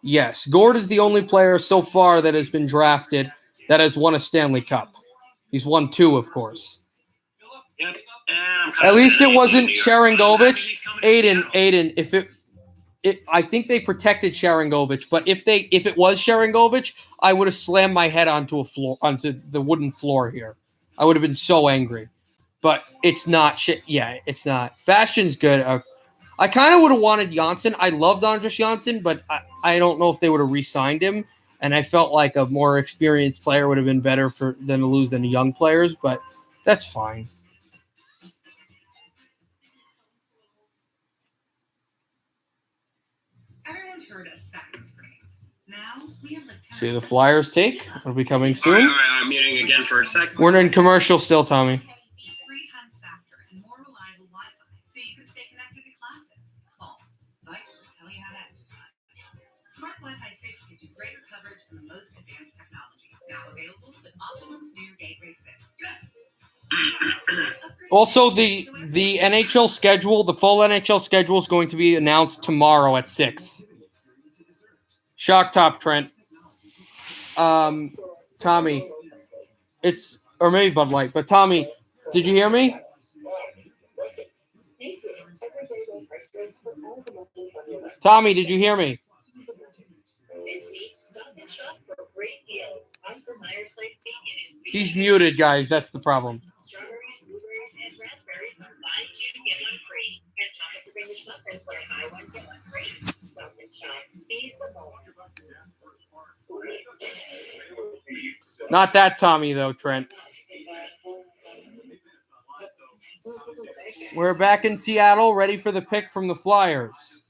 Speaker 1: Yes, Gord is the only player so far that has been drafted that has won a Stanley Cup. He's won 2, of course.
Speaker 3: Yep.
Speaker 1: At least it wasn't Sharangovich. Aiden, if I think they protected Sharangovich, but if it was Sharangovich, I would have slammed my head onto the wooden floor here. I would have been so angry. But it's not shit. Yeah, it's not. Bastian's good. I kind of would have wanted Janssen. I loved Andras Janssen, but I don't know if they would have re-signed him. And I felt like a more experienced player would have been better than to lose than the young players, but that's fine.
Speaker 8: Everyone's heard of second screens. Now we have like 10
Speaker 1: See the Flyers take? It'll be coming soon.
Speaker 3: All right, I'm muting again for a second.
Speaker 1: We're in commercial still, Tommy.
Speaker 8: These 3 times faster and more reliable Wi-Fi, so you can stay connected to classes, calls, bikes that tell you how to exercise. Smart Wi-Fi 6 gives you greater coverage and the most advanced technology. Now available with Optimum's new Gateway 6.
Speaker 1: Also, the NHL schedule, the full NHL schedule is going to be announced tomorrow at 6. Shock top, Trent. Tommy, or maybe Bud Light, but Tommy, did you hear me? Tommy, did you hear me? He's muted, guys. That's the problem.
Speaker 9: Strawberries, blueberries, and raspberries. Buy 2, get 1 free. And Thomas is English muffins like buy 1, get 1 free. Stop and shop. Feed the bowl.
Speaker 1: Not that Tommy, though, Trent. We're back in Seattle, ready for the pick from the Flyers.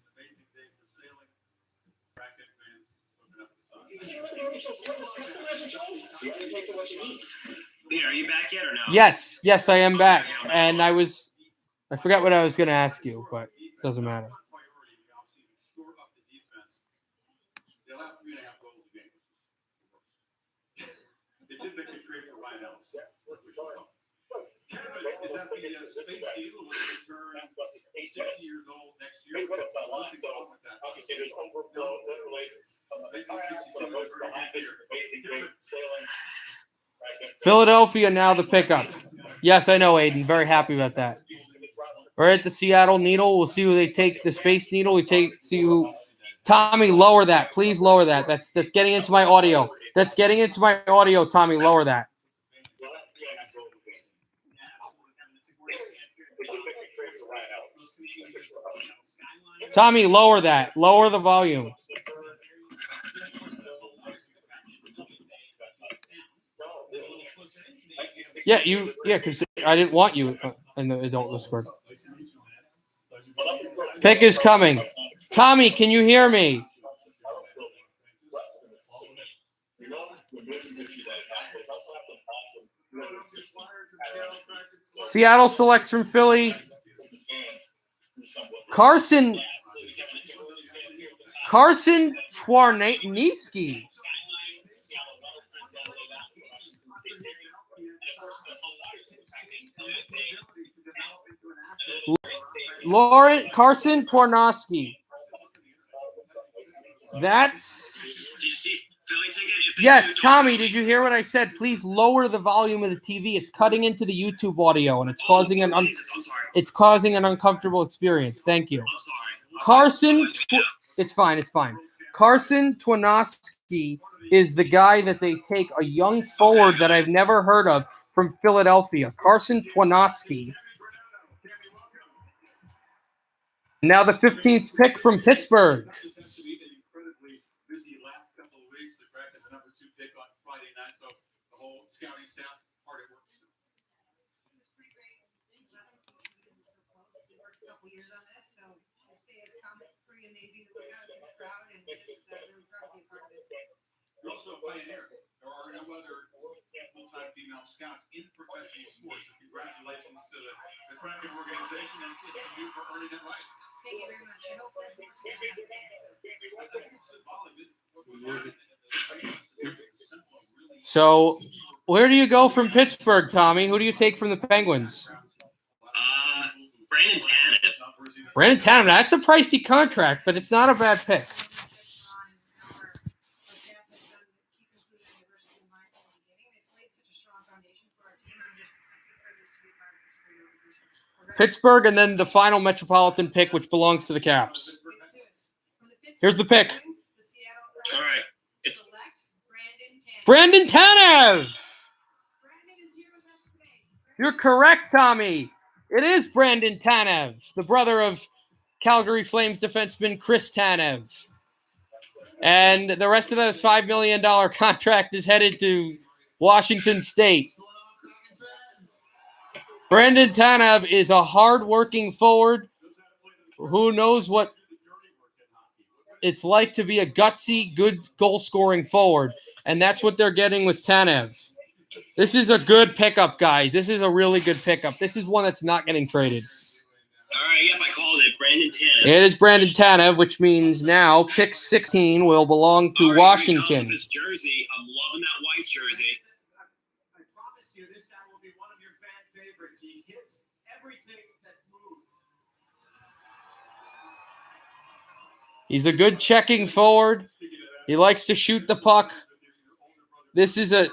Speaker 3: Peter, are you back yet or no?
Speaker 1: Yes, I am back. And I forgot what I was going to ask you, but it doesn't matter.
Speaker 4: They'll have 3.5 goals a game. They did make a trade for Ryan Ellis. Kevin, is that the Space Needle will return 60 years old next year? What's wrong with that?
Speaker 1: Philadelphia now the pickup. Yes, I know, Aiden. Very happy about that. We're at the Seattle Needle. We'll see who they take. The Space Needle. See who. Tommy, lower that. Please lower that. That's getting into my audio. That's getting into my audio, Tommy. Lower that. Tommy, lower that. Lower the volume. Yeah, because I didn't want you in the adult Discord. Pick is coming. Tommy, can you hear me? Seattle selects from Philly. Carson Twarnitsky. Carson Pornowski. That's.
Speaker 3: Did you see Philly ticket. If they
Speaker 1: Yes,
Speaker 3: do, don't
Speaker 1: Tommy,
Speaker 3: tell
Speaker 1: did
Speaker 3: me.
Speaker 1: you hear what I said? Please lower the volume of the TV. It's cutting into the YouTube audio, and it's
Speaker 3: Oh,
Speaker 1: causing an
Speaker 3: Jesus, I'm sorry.
Speaker 1: it's causing an uncomfortable experience. Thank you.
Speaker 3: I'm sorry.
Speaker 1: Carson,
Speaker 3: I'll let you know.
Speaker 1: it's fine. It's fine. Carson Twinoski is the guy that they take, a young forward that I've never heard of from Philadelphia. Carson Twinoski. Now the 15th pick from Pittsburgh.
Speaker 4: This has to be an incredibly busy last couple of weeks. The Kraken, the number 2 pick on Friday night, so the whole scouting staff hard at work.
Speaker 8: It was pretty great. Last couple of years so close. We worked a couple years on this, so this day has come. It's pretty amazing to look out at this crowd and just really proud to be a part of it.
Speaker 4: You're also a pioneer. There are no other full-time female scouts in professional sports. So congratulations to the Kraken organization, and it's you for earning it right.
Speaker 8: Thank you very much. I hope there's more to come after this.
Speaker 4: I think it's symbolic that what we learned in the simple, really
Speaker 1: So, where do you go from Pittsburgh, Tommy? Who do you take from the Penguins?
Speaker 3: Brandon Tanev.
Speaker 1: Brandon Tanev. That's a pricey contract, but it's not a bad pick. Pittsburgh, and then the final Metropolitan pick, which belongs to the Caps. Here's the pick.
Speaker 3: All right. It's
Speaker 1: Brandon Tanev! You're correct, Tommy. It is Brandon Tanev, the brother of Calgary Flames defenseman Chris Tanev. And the rest of this $5 million contract is headed to Washington State. Brandon Tanev is a hard-working forward who knows what it's like to be a gutsy, good goal-scoring forward. And that's what they're getting with Tanev. This is a good pickup, guys. This is a really good pickup. This is one that's not getting traded.
Speaker 3: all right. Yep, I called it. Brandon Tanev.
Speaker 1: It is Brandon Tanev, which means now pick 16 will belong to
Speaker 3: All right, here we go.
Speaker 1: Washington.
Speaker 3: This jersey. I'm loving that white jersey.
Speaker 5: I promise you, this guy will be one of your fan favorites. He hits everything that moves.
Speaker 1: He's a good checking forward. He likes to shoot the puck. This is a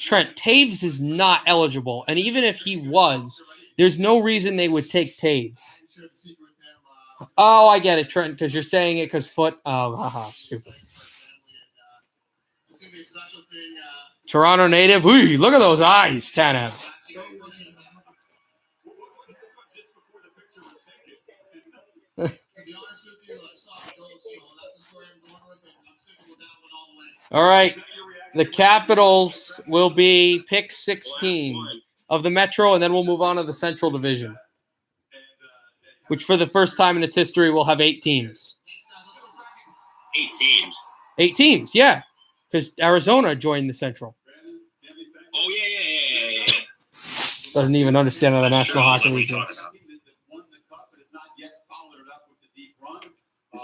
Speaker 1: Trent. Taves is not eligible, and even if he was, there's no reason they would take Taves. Oh, I get it, Trent, because you're saying it because foot. Oh, haha, stupid. Toronto native. Ooh, look at those eyes, Tanev.
Speaker 6: To be honest with you, I saw it go, so that's the story I'm going with, and I'm sticking with that one all the way.
Speaker 1: All right. The Capitals will be pick 16 of the Metro, and then we'll move on to the Central Division, which for the first time in its history will have 8 teams.
Speaker 3: 8 teams.
Speaker 1: 8 teams, yeah, because Arizona joined the Central.
Speaker 3: Oh, yeah.
Speaker 1: Doesn't even understand how the
Speaker 3: That's
Speaker 1: National
Speaker 3: true.
Speaker 1: Hockey
Speaker 3: What are we
Speaker 1: League
Speaker 3: talking
Speaker 1: works.
Speaker 3: about?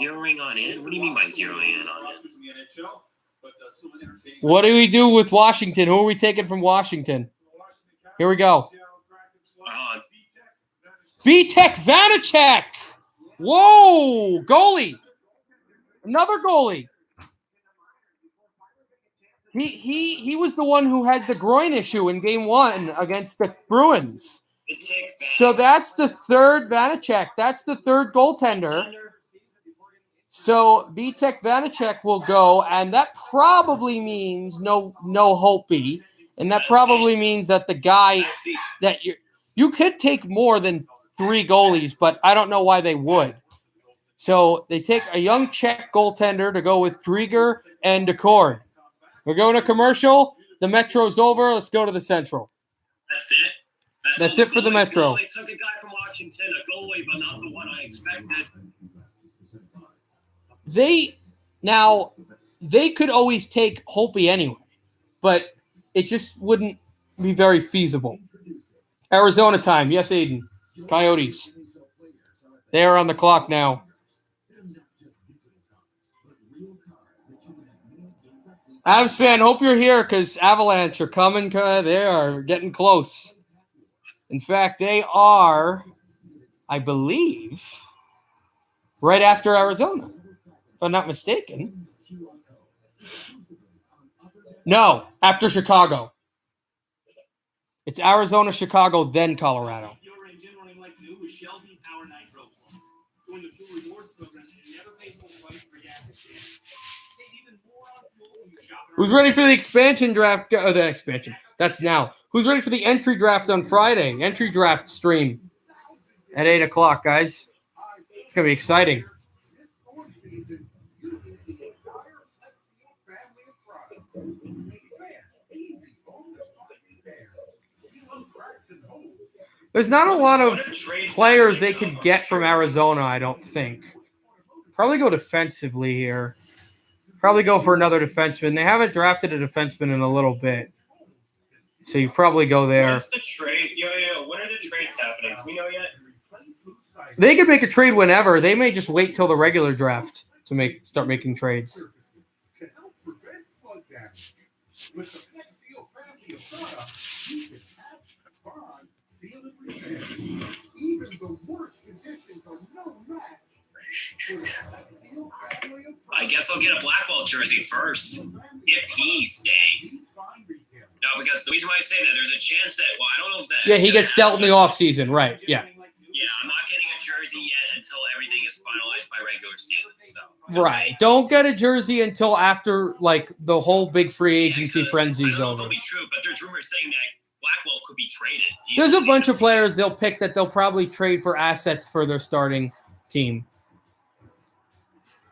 Speaker 3: Zeroing on in? What do you mean by zeroing in on in?
Speaker 1: What do we do with Washington? Who are we taking from Washington? Here we go. Vitek Vanacek. Whoa, goalie. Another goalie. He was the one who had the groin issue in game 1 against the Bruins. So that's the third Vanacek. That's the third goaltender. So Vitek Vanacek will go, and that probably means no Holtby, and that probably means that the guy that you could take more than 3 goalies, but I don't know why they would. So they take a young Czech goaltender to go with Drieger and Decord. We're going to commercial. The Metro's over. Let's go to the Central.
Speaker 3: That's it?
Speaker 1: That's it for the Metro.
Speaker 3: They took a guy from Washington, a goalie, but not the one I expected.
Speaker 1: They could always take Holtby anyway, but it just wouldn't be very feasible. Arizona time. Yes, Aiden. Coyotes. They are on the clock now. Avs fan, hope you're here because Avalanche are coming. They are getting close. In fact, they are, I believe, right after Arizona, if I'm not mistaken. No, after Chicago. It's Arizona, Chicago, then Colorado.
Speaker 5: Your engine running like new with Shelby Power Nitro Plus. Join the Fuel Rewards program and never pay full price for gas exchange. Save even more on fuel when you shop at our
Speaker 1: Who's ready for the expansion draft? Oh, the expansion. That's now. Who's ready for the entry draft on Friday? Entry draft stream at 8 o'clock, guys. It's going to be exciting.
Speaker 6: This storm season, you need the entire Lexio family of products. Fast, easy, on-the-spot repairs. Seal cracks and holes.
Speaker 1: There's not a lot of players they could get from Arizona, I don't think. Probably go defensively here. Probably go for another defenseman. They haven't drafted a defenseman in a little bit. So you probably go there.
Speaker 3: What's the trade? Yo, when are the trades happening? Do we know yet?
Speaker 1: They could make a trade whenever. They may just wait till the regular draft to start making trades.
Speaker 6: To help prevent flood damage. With the Lexio family of products, you can patch, bond, seal, and repair. Even the worst conditions are no match. For the Lexio family of
Speaker 3: I guess I'll get a Blackwell jersey first if he stays. No, because the reason why I say that, there's a chance that, well, I don't know if that.
Speaker 1: Yeah, he gets dealt in the offseason, right? Yeah.
Speaker 3: Yeah, I'm not getting a jersey yet until everything is finalized by regular season. So.
Speaker 1: Right. Don't get a jersey until after, like, the whole big free agency frenzy's
Speaker 3: I don't know if
Speaker 1: over.
Speaker 3: it'll be true, but there's rumors saying that Blackwell could be traded.
Speaker 1: There's a bunch of players they'll pick that they'll probably trade for assets for their starting team.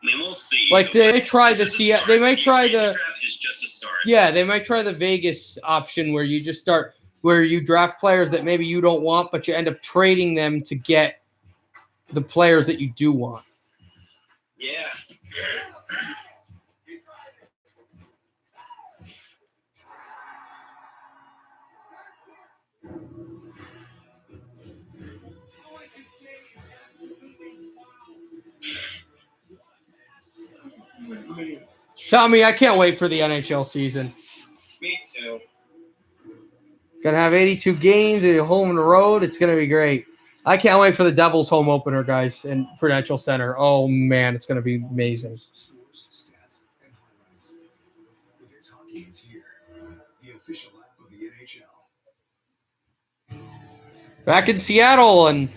Speaker 3: I mean, we'll see.
Speaker 1: Like they may try
Speaker 3: This
Speaker 1: the
Speaker 3: is a start.
Speaker 1: they may
Speaker 3: The
Speaker 1: try
Speaker 3: expansion
Speaker 1: the
Speaker 3: draft is just a start.
Speaker 1: yeah they might try the Vegas option where you just start where you draft players that maybe you don't want, but you end up trading them to get the players that you do want.
Speaker 3: Yeah.
Speaker 1: Tommy, I can't wait for the NHL season.
Speaker 3: Me too.
Speaker 1: Gonna have 82 games at home and the road. It's gonna be great. I can't wait for the Devils home opener, guys, in Prudential Center. Oh man, it's gonna be amazing.
Speaker 2: Scores, stats, and highlights. If it's hockey, it's here. The official app of the NHL.
Speaker 1: Back in Seattle, and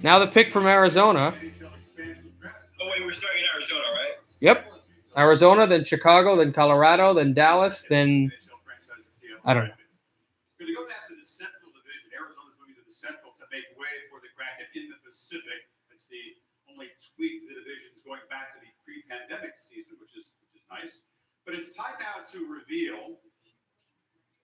Speaker 1: now the pick from Arizona.
Speaker 3: Oh wait, we're starting in Arizona, right?
Speaker 1: Yep. Arizona, then Chicago, then Colorado, then Dallas, then I don't know.
Speaker 4: Going to go back to the Central Division. Arizona's moving to the Central to make way for the Kraken in the Pacific. It's the only tweak to the divisions going back to the pre-pandemic season, which is nice. But it's time now to reveal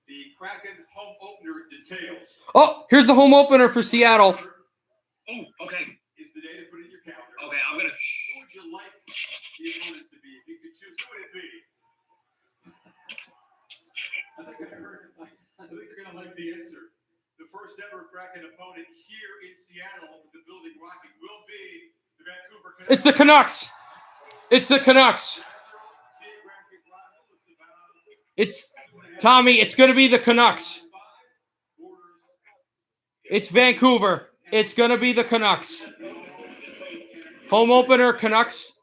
Speaker 4: the Kraken home opener details.
Speaker 1: Oh, here's the home opener for Seattle.
Speaker 3: Oh, okay.
Speaker 4: Is the day to put in your calendar.
Speaker 3: Okay, I'm gonna.
Speaker 4: Who would you like the opponent to be? If you could choose, who would it be? I think you're gonna like the answer. The first ever Kraken opponent here in Seattle with the building rocking will be the Vancouver Canucks.
Speaker 1: It's the Canucks. It's the Canucks. It's Tommy. It's going to be the Canucks. It's Vancouver. It's going to be the Canucks. Home opener, Canucks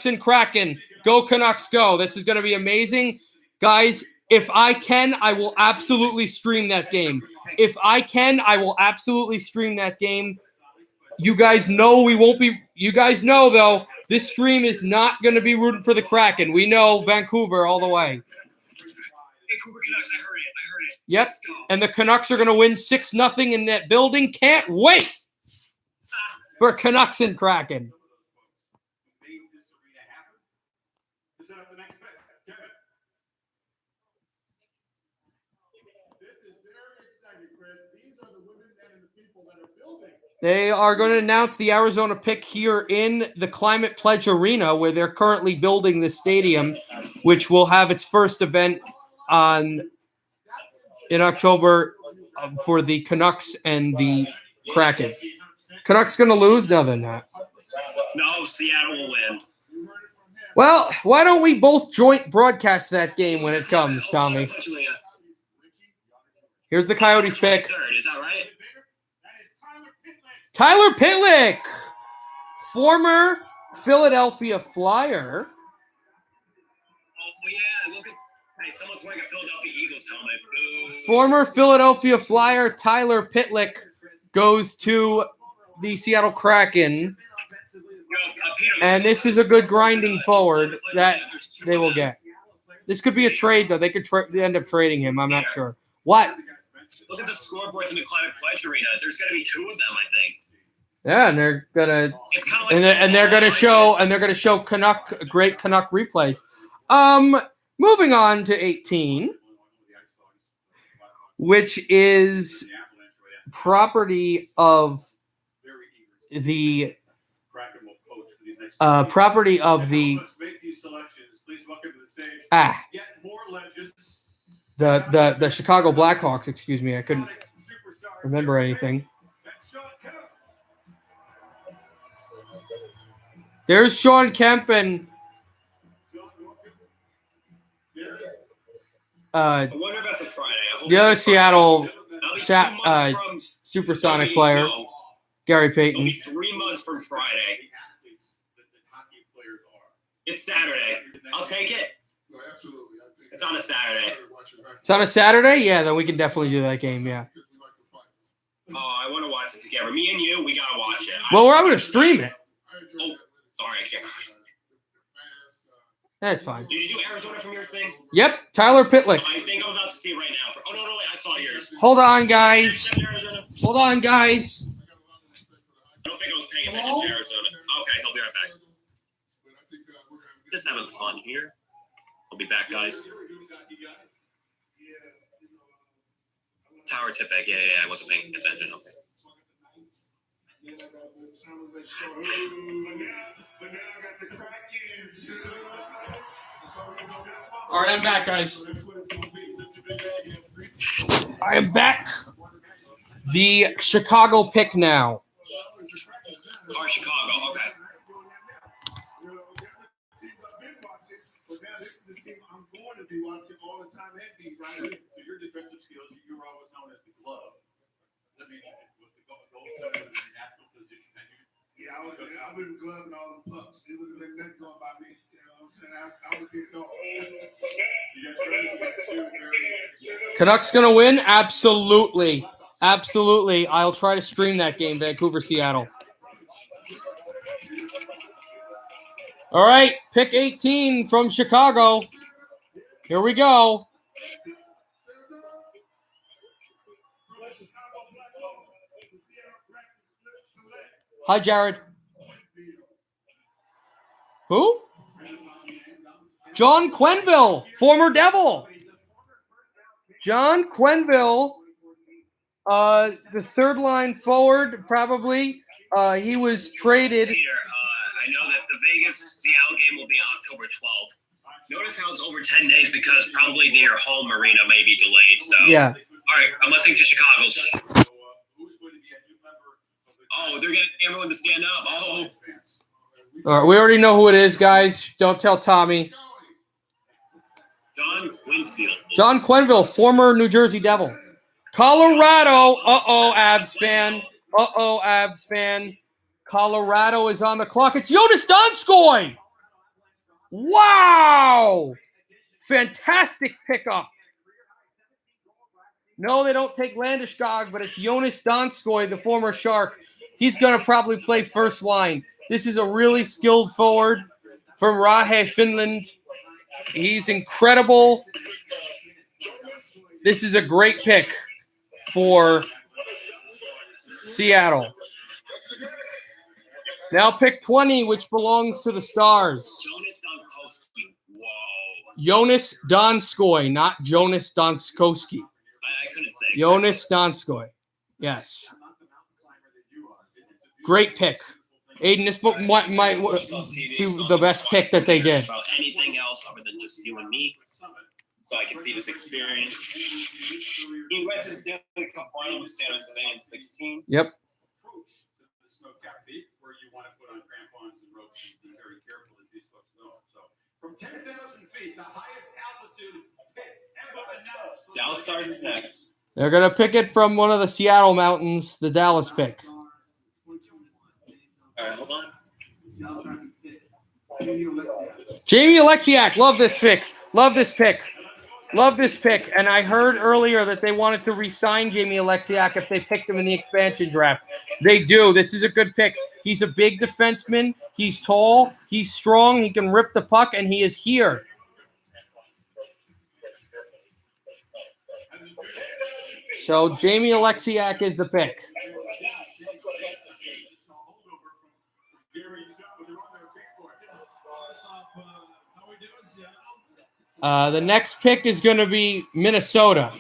Speaker 1: and Kraken. Go Canucks, go. This is going to be amazing. Guys, if I can, I will absolutely stream that game. If I can, I will absolutely stream that game. You guys know we won't be – you guys know, though, this stream is not going to be rooting for the Kraken. We know Vancouver all the way.
Speaker 3: Vancouver Canucks, I heard it.
Speaker 1: Yep,
Speaker 3: Let's go.
Speaker 1: and the Canucks are going to win 6-0 in that building. Can't wait for Canucks and Kraken. They are going to announce the Arizona pick here in the Climate Pledge Arena, where they're currently building the stadium, which will have its first event in October for the Canucks and the Kraken. Canucks going to lose? No, they're not.
Speaker 3: No, Seattle will win.
Speaker 1: Well, why don't we both joint broadcast that game when it comes, Tommy? Here's the Coyotes pick.
Speaker 3: Third, is that right?
Speaker 1: Tyler Pitlick, former Philadelphia Flyer.
Speaker 3: Oh, yeah, look at Hey, someone's wearing a Philadelphia Eagles helmet. Boo.
Speaker 1: Former Philadelphia Flyer Tyler Pitlick goes to the Seattle Kraken. And this is a good grinding forward that they will get. This could be a trade, though. They could end up trading him. I'm not sure. What?
Speaker 3: Look at the scoreboards in the Climate Pledge Arena. There's going to be 2 of them, I think.
Speaker 1: Yeah, and they're gonna
Speaker 3: It's kind of like
Speaker 1: and they're gonna show great Canuck replays. Moving on to 18, which is property of the the Chicago Blackhawks. Excuse me, I couldn't remember anything. There's Sean Kemp and
Speaker 3: I wonder if that's a Friday.
Speaker 1: the other Seattle
Speaker 3: That'll be 2 months from
Speaker 1: supersonic player, Gary
Speaker 3: It'll
Speaker 1: Payton.
Speaker 3: be 3 months from Friday. It's Saturday. I'll take it.
Speaker 2: No, absolutely. I think
Speaker 3: It's on a Saturday.
Speaker 1: It's on a Saturday? Yeah, then we can definitely do that game, yeah.
Speaker 3: Oh, I want to watch it together. Me and you, we gotta watch it.
Speaker 1: Well, we're going to stream it.
Speaker 3: Oh, sorry, I can't.
Speaker 1: That's fine.
Speaker 3: Did you do Arizona from your thing?
Speaker 1: Yep, Tyler Pitlick.
Speaker 3: I think I'm about to see it right now. Oh no, wait, I saw yours.
Speaker 1: Hold on, guys.
Speaker 3: Arizona?
Speaker 1: Hold on, guys.
Speaker 3: I don't think I was paying attention to Arizona. Okay, I'll be right back. Just having fun here. I'll be back, guys. Tower tip back. Yeah, I wasn't paying attention. Okay.
Speaker 1: All right, I'm back, guys. I am back. The Chicago pick now.
Speaker 3: Oh, Chicago. Okay.
Speaker 4: Be watching all the time and be right. So your defensive skills, you were always known as the glove. I mean, with the goaltender in the natural position that you. Yeah, I wouldn't glove and all the pucks. It would have been nothing going by me. You know what I'm saying? I would get it all.
Speaker 1: Canucks gonna win? Absolutely. Absolutely. I'll try to stream that game, Vancouver, Seattle. All right, pick 18 from Chicago. Here we go. Hi, Jared. Who? John Quenneville, former Devil. John Quenneville, the third line forward, probably. He was traded.
Speaker 3: Peter, I know that the Vegas Seattle game will be October 12th. Notice how it's over 10 days because probably their home arena may be delayed. So
Speaker 1: Yeah.
Speaker 3: All right, I'm listening to Chicago's. Oh, they're getting everyone to stand up. Oh.
Speaker 1: All right, we already know who it is, guys. Don't tell Tommy.
Speaker 3: John Quinfield.
Speaker 1: John Quenneville, former New Jersey Devil. Colorado. Uh-oh, Abs fan. Uh-oh, Abs fan. Colorado is on the clock. It's Jonas Donskoy. Wow. Fantastic pickup. No, they don't take Landeskog, but it's Jonas Donskoy, the former Shark. He's going to probably play first line. This is a really skilled forward from Rahe, Finland. He's incredible. This is a great pick for Seattle. Now pick 20, which belongs to the Stars.
Speaker 3: Jonas Donskowski. Whoa.
Speaker 1: Jonas Donskoy, not Jonas Donskowski.
Speaker 3: I couldn't say.
Speaker 1: Jonas Donskoy. Yes. Great pick. Aiden, this book might be the best pick that they did.
Speaker 3: About anything else other than just you and me, so I can see this experience. He went to the Stanley Cup final with San Jose in 16.
Speaker 1: Yep.
Speaker 4: Where you want to put on crampons and ropes and be very careful, as these folks know. So, from 10,000 feet, the highest altitude pick ever announced.
Speaker 3: Dallas Stars is next.
Speaker 1: They're going to pick it from one of the Seattle mountains, the Dallas pick.
Speaker 3: All right, hold on.
Speaker 1: Jamie Alexiak. Love this pick. Love this pick. Love this pick. And I heard earlier that they wanted to re-sign Jamie Alexiak if they picked him in the expansion draft. They do. This is a good pick. He's a big defenseman. He's tall. He's strong. He can rip the puck, and he is here. So Jamie Alexiak is the pick. The next pick is going to be Minnesota.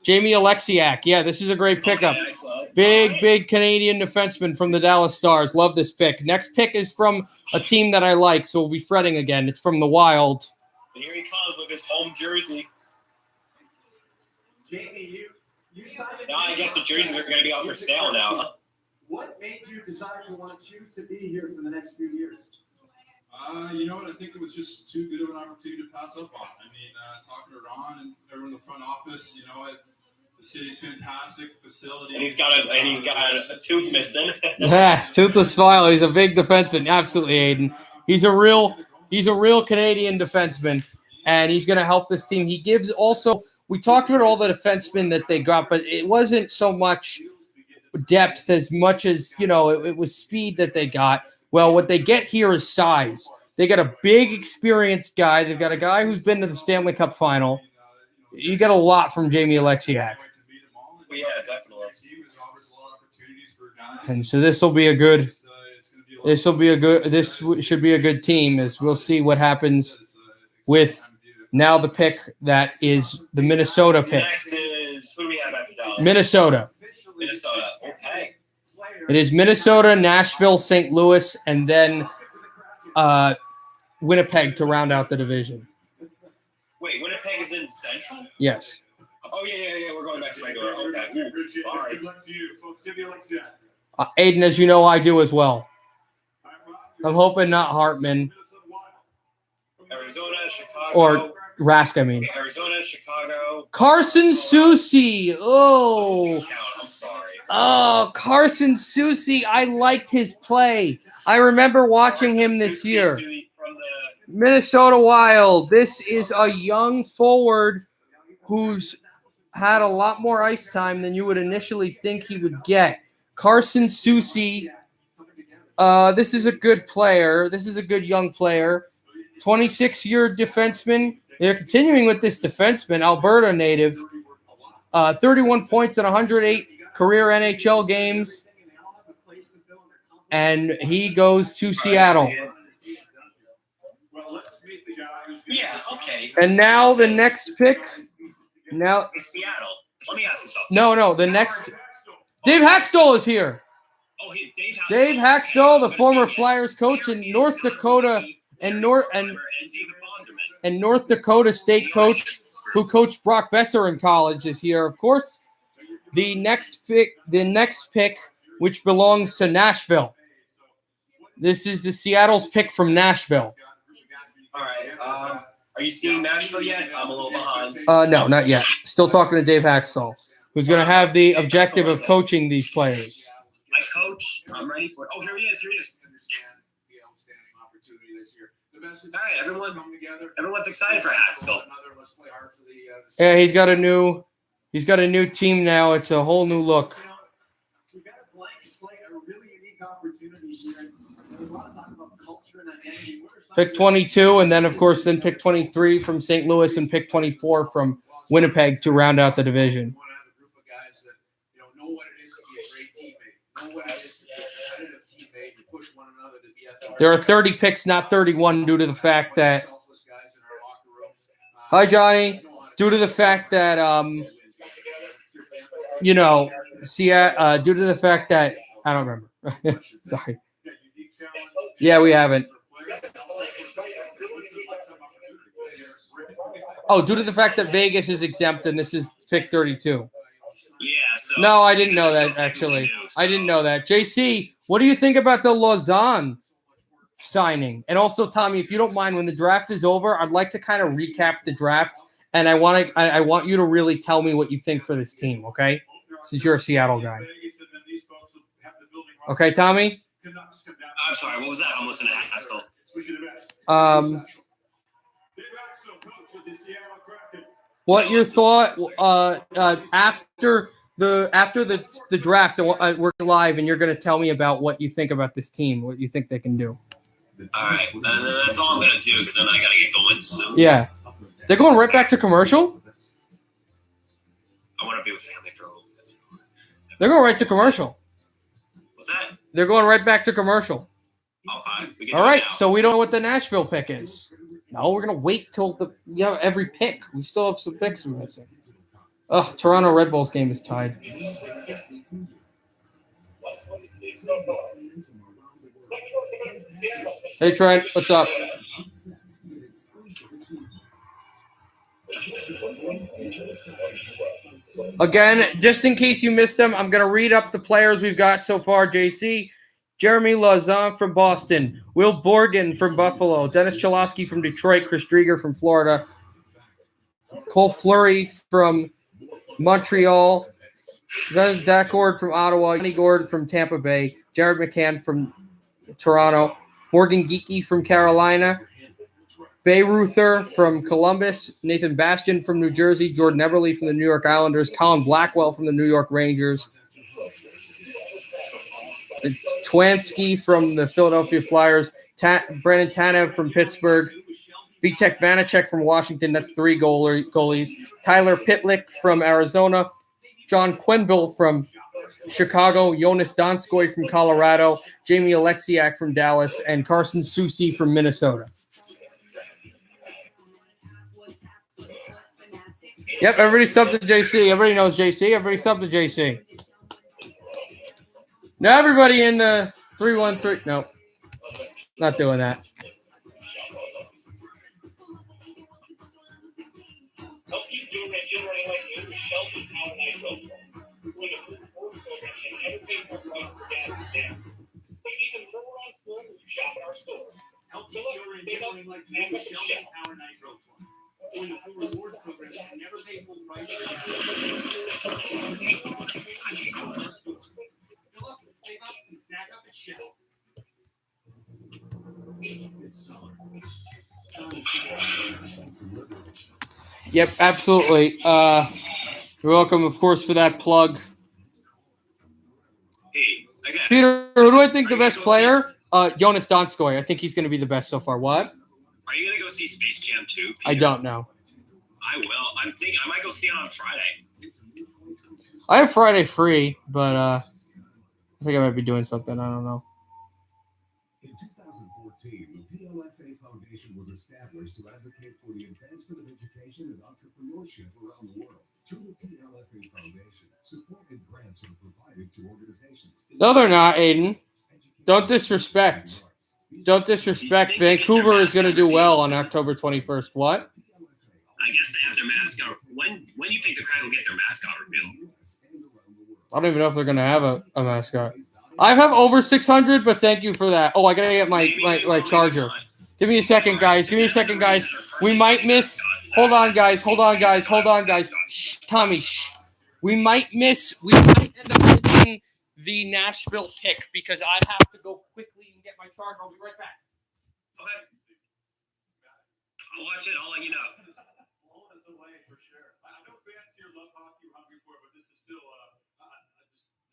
Speaker 1: Jamie Alexiak. Yeah, this is a great pickup. Big Canadian defenseman from the Dallas Stars. Love this pick. Next pick is from a team that I like, so we'll be fretting again. It's from the Wild.
Speaker 3: And here he comes with his home jersey.
Speaker 5: Jamie, you signed it.
Speaker 3: Now I guess the jerseys are going to be out for sale now. Huh?
Speaker 5: What made you decide to want to choose to be here for the next few years?
Speaker 10: You know what? I think it was just too good of an opportunity to pass up on. I mean, talking to Ron and everyone in the front office, you know, the city's fantastic, facility.
Speaker 3: And he's got a tooth missing.
Speaker 1: Yeah, toothless smile. He's a big defenseman. Absolutely, Aiden. He's a real Canadian defenseman, and he's going to help this team. He gives also. We talked about all the defensemen that they got, but it wasn't so much depth as much as, you know, it was speed that they got. Well, what they get here is size. They got a big, experienced guy. They've got a guy who's been to the Stanley Cup final. You get a lot from Jamie Alexiak.
Speaker 3: Yeah, definitely.
Speaker 1: And so this should be a good team, as we'll see what happens with now the pick that is the Minnesota pick.
Speaker 3: Next is, who do we have after Dallas?
Speaker 1: Minnesota.
Speaker 3: Okay.
Speaker 1: It is Minnesota, Nashville, St. Louis, and then Winnipeg to round out the division.
Speaker 3: Wait, Winnipeg is in Central?
Speaker 1: Yes.
Speaker 3: Oh, yeah. We're going back to regular. Okay. All right.
Speaker 4: Good luck to you, folks. Give me Alexiak.
Speaker 1: Aiden, as you know, I do as well. I'm hoping not Hartman.
Speaker 3: Arizona, Chicago.
Speaker 1: Or Rask, I mean.
Speaker 3: Arizona, Chicago.
Speaker 1: Carson Soucy. Oh.
Speaker 3: I'm sorry.
Speaker 1: Oh, Carson Soucy. I liked his play. I remember watching him this year. Minnesota Wild. This is a young forward who's had a lot more ice time than you would initially think he would get. Carson Soucy. This is a good player. This is a good young player. 26-year defenseman. They're continuing with this defenseman, Alberta native. 31 points in 108 career NHL games. And he goes to Seattle.
Speaker 3: Yeah, okay.
Speaker 1: And now the next pick. Now
Speaker 3: Seattle. Let me ask you something.
Speaker 1: No, the next. Dave Haxtell is here.
Speaker 3: Oh,
Speaker 1: Dave Haxtell, the former Flyers coach in North Dakota and North Dakota State coach who coached Brock Besser in college, is here, of course. The next pick, which belongs to Nashville. This is the Seattle's pick from Nashville.
Speaker 3: All right. Are you seeing Nashville yet? I'm a little behind.
Speaker 1: No, not yet. Still talking to Dave Haxtell, who's going to have the objective of coaching these players.
Speaker 3: My coach, I'm ready for it. Oh, here he is. Yes. All right, everyone's excited for Haxtell.
Speaker 1: Yeah, he's got a new team now. It's a whole new look.
Speaker 5: We've got a blank slate, a really unique opportunity here. There's a lot of talk about culture and identity.
Speaker 1: Pick 22, and then, of course, pick 23 from St. Louis and pick 24 from Winnipeg to round out the division. There are 30 picks, not 31, due to the fact that – hi, Johnny. Due to the fact that, due to the fact that – I don't remember. Sorry. Yeah, we haven't. Oh, due to the fact that Vegas is exempt and this is pick 32.
Speaker 3: Yeah. So
Speaker 1: no, I didn't know that, actually. I didn't know that. JC, what do you think about the Lausanne signing? And also, Tommy, if you don't mind, when the draft is over, I'd like to kind of recap the draft, and I want you to really tell me what you think for this team, okay? Since you're a Seattle guy. Okay, Tommy?
Speaker 3: I'm sorry, what was that? I'm listening to Haskell.
Speaker 4: with the Seattle Kraken.
Speaker 1: What your thought after the draft? We're live, and you're going to tell me about what you think about this team, what you think they can do.
Speaker 3: All right, that's all I'm gonna do because then I gotta get going soon.
Speaker 1: Yeah, they're going right back to commercial.
Speaker 3: I want to be with family for a little bit.
Speaker 1: They're going right to commercial.
Speaker 3: What's that?
Speaker 1: They're going right back to commercial.
Speaker 3: Oh, hi. We can
Speaker 1: All
Speaker 3: do it
Speaker 1: right,
Speaker 3: now.
Speaker 1: so we don't know what the Nashville pick is. No, we're gonna wait till every pick. We still have some picks we're missing. Ugh, Toronto Red Bulls game is tied. Hey Trent, what's up? Again, just in case you missed them, I'm gonna read up the players we've got so far. JC, Jeremy Lauzon from Boston, Will Borgen from Buffalo, Dennis Cholowski from Detroit, Chris Drieger from Florida, Cole Fleury from Montreal, Zach Gord from Ottawa, Yanni Gord from Tampa Bay, Jared McCann from Toronto, Morgan Geekie from Carolina, Bayreuther from Columbus, Nathan Bastian from New Jersey, Jordan Eberle from the New York Islanders, Colin Blackwell from the New York Rangers, Twansky from the Philadelphia Flyers, Brandon Tanev from Pittsburgh, Vitek Vanacek from Washington, that's 3 goalies, Tyler Pitlick from Arizona, John Quenneville from Chicago, Jonas Donskoy from Colorado, Jamie Alexiak from Dallas, and Carson Soucy from Minnesota. Yep, everybody sub to JC. Everybody knows JC. Everybody sub to JC. Now everybody in the 313. Nope, not doing that. Yep, absolutely. You're welcome, of course, for that plug.
Speaker 3: Hey, I got
Speaker 1: Peter, who do I think the best player? Jonas Donskoy. I think he's going to be the best so far. What?
Speaker 3: Are you gonna go see Space Jam 2? Peter?
Speaker 1: I don't know.
Speaker 3: I will. I'm thinking I might go see it on Friday.
Speaker 1: I have Friday free, but I think I might be doing something. I don't know.
Speaker 2: In 2014, the PLFA Foundation was established to advocate for the advancement of education and entrepreneurship around the world. Through the PLFA Foundation, support and grants are provided to organizations.
Speaker 1: No, they're not, Aiden. Don't disrespect. Don't disrespect. Vancouver is going to do well on October 21st. What?
Speaker 3: I guess they have their mascot. When do you think the Kraken will get their mascot revealed?
Speaker 1: I don't even know if they're going to have a mascot. I have over 600, but thank you for that. Oh, I got to get my charger. Give me a second, guys. Give me a second, guys. We might miss. Hold on, guys. Hold on, guys. Hold on, guys. Shh, Tommy, shh. We might end up missing the Nashville pick because I have to go quickly and get my charger. I'll be right back.
Speaker 3: Okay. I'll watch it. I'll let you know.
Speaker 4: Blowing us away for sure. I know fans here love hockey, we're hungry for it, but this is still a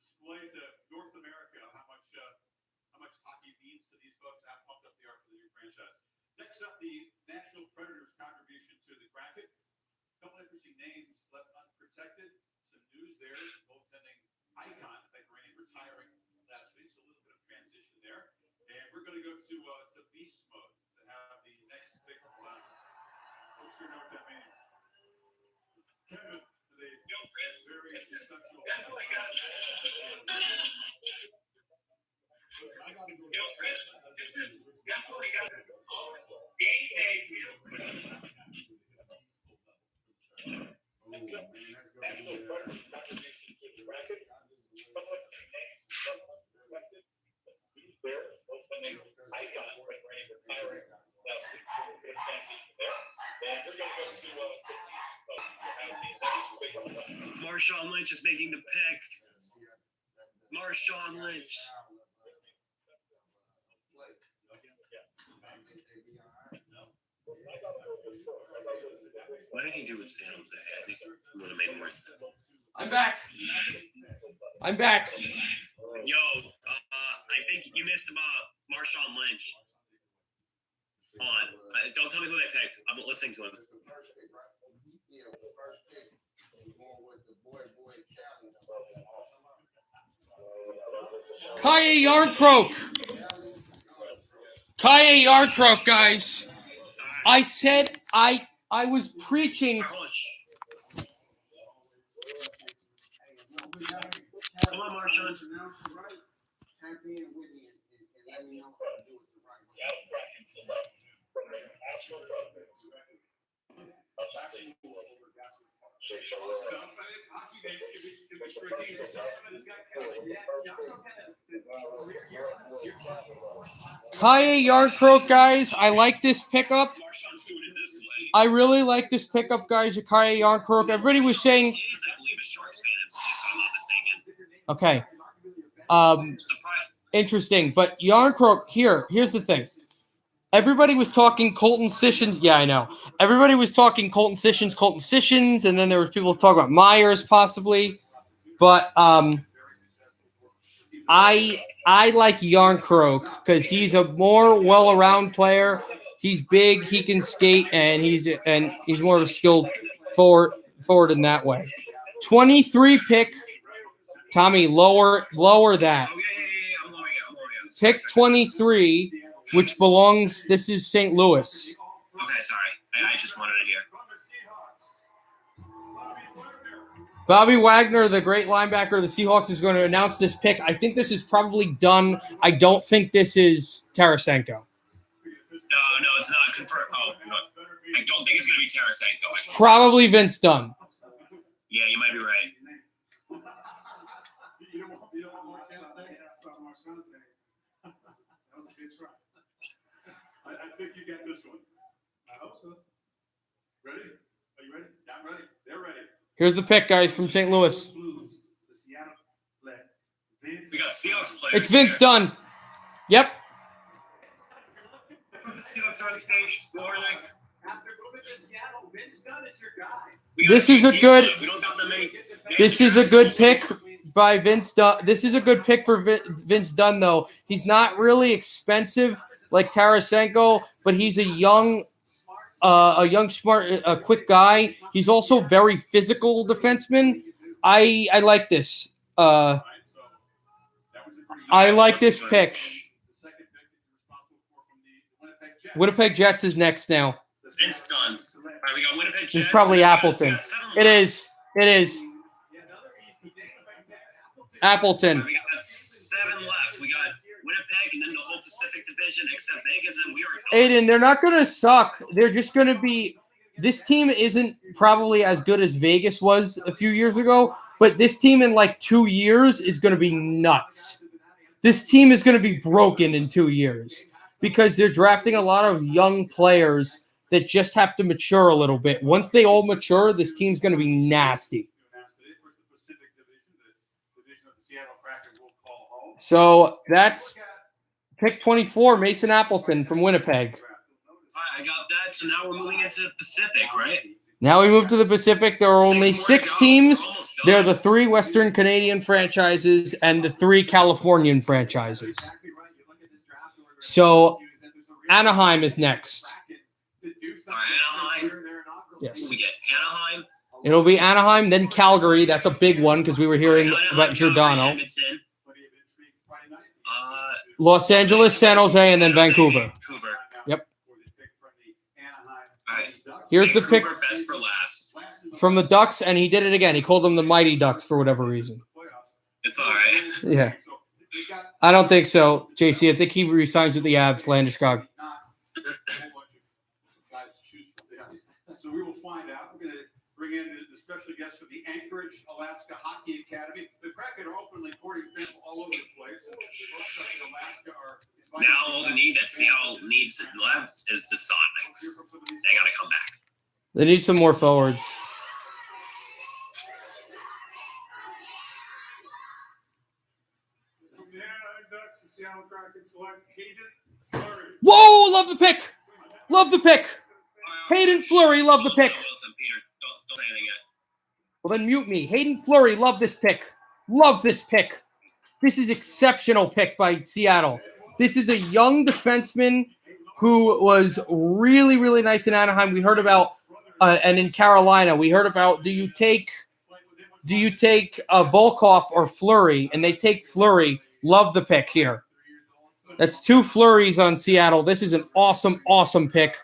Speaker 4: display to North America how much hockey means to these folks, how pumped up they are for the new franchise. Next up, the Nashville Predators' contribution to the Kraken. Couple interesting names left unprotected. Some news there. Goaltending icon Beck-Rainey retiring last week, so a little bit of transition there. And we're going to go to beast mode to have the next pick. Folks sure know what that means. Kevin, the very conceptual. I got to go.
Speaker 3: Marshawn Lynch is making the pick. Marshawn Lynch. Why did he do with San Jose? I think it would have made more sense.
Speaker 1: I'm back. I'm back.
Speaker 3: Yo, I think you missed about Marshawn Lynch. Hold on. Don't tell me who they picked. I'm listening to him.
Speaker 1: Kaya Yarncroke. Kaya Yarncroke, guys. I said I was preaching.
Speaker 3: Come on, Marshawn.
Speaker 1: Kaya Yarncroke, guys. I like this pickup. I really like this pickup, guys. Kaya Yarncroke. Everybody was saying. Okay. Interesting. But Yarncroke, here's the thing. Everybody was talking Colton Sessions. Yeah, I know. Everybody was talking Colton Sessions, and then there was people talking about Myers possibly. But I like Yarncroke because he's a more well-around player. He's big, he can skate, and he's more of a skilled forward in that way. 23 pick, Tommy, lower that. Pick 23, which belongs. This is St. Louis.
Speaker 3: Okay, sorry. I just wanted to hear.
Speaker 1: Bobby Wagner, the great linebacker of the Seahawks, is going to announce this pick. I think this is probably done. I don't think this is Tarasenko.
Speaker 3: No, it's not confirmed. Oh, no. I don't think it's going to be Tarasenko.
Speaker 1: Probably Vince Dunn.
Speaker 3: Yeah, you might be right.
Speaker 4: That was a good try. I think you got this one. I hope so. Ready? Are you ready? Yeah, I'm ready. They're ready.
Speaker 1: Here's the pick, guys, from St. Louis.
Speaker 3: We got Seahawks players.
Speaker 1: It's Vince Dunn. Yep.
Speaker 3: Seahawks on the stage.
Speaker 5: After moving to Seattle, Vince Dunn is your guy.
Speaker 1: This is a good.
Speaker 3: We don't got that many.
Speaker 1: This is a good pick by Vince Dunn. This is a good pick for Vince Dunn, though. He's not really expensive like Tarasenko, but he's a young, smart, quick guy. He's also very physical defenseman. I like this. I like this pick. Winnipeg Jets is next now.
Speaker 3: Vince Dunn. All right, we got Winnipeg Jets.
Speaker 1: It's probably Appleton. It is. Appleton.
Speaker 3: We got 7 left. We got Winnipeg and then the whole Pacific Division except Vegas, and we are.
Speaker 1: Aiden, they're not going to suck. They're just going to be. This team isn't probably as good as Vegas was a few years ago, but this team in like 2 years is going to be nuts. This team is going to be broken in 2 years because they're drafting a lot of young players that just have to mature a little bit. Once they all mature, this team's going to be nasty. So that's pick 24, Mason Appleton from Winnipeg.
Speaker 3: All right, I got that. So now we're moving into the Pacific, right?
Speaker 1: Now we move to the Pacific. There are only 6 teams. They're the 3 Western Canadian franchises and the 3 Californian franchises. So Anaheim is next.
Speaker 3: Anaheim.
Speaker 1: Yes.
Speaker 3: We get Anaheim.
Speaker 1: It'll be Anaheim, then Calgary. That's a big one because we were hearing about Giordano. Los Angeles, San Jose, and then Vancouver. Yep.
Speaker 3: All right.
Speaker 1: Here's the pick
Speaker 3: Best for last.
Speaker 1: from the Ducks, and he did it again. He called them the Mighty Ducks for whatever reason.
Speaker 3: It's all right.
Speaker 1: Yeah. I don't think so, JC. I think he resigns with the Avs, Landeskog.
Speaker 4: So we will find out. We're going to bring in the special guest from the Anchorage, Alaska Hockey Academy. The Kraken are openly courting people all over the place. Folks up in Alaska are
Speaker 3: Now all the need that Seattle needs left is the Sonics. They got to come back.
Speaker 1: They need some more forwards. Whoa, love the pick. Love the pick. Hayden Fleury, love the pick. Well, then mute me. Hayden Fleury, love this pick. Love this pick. This is exceptional pick by Seattle. This is a young defenseman who was really, really nice in Anaheim. We heard about, and in Carolina, we heard about, do you take Volkov or Fleury? And they take Fleury. Love the pick here. That's 2 Fleuries on Seattle. This is an awesome, awesome pick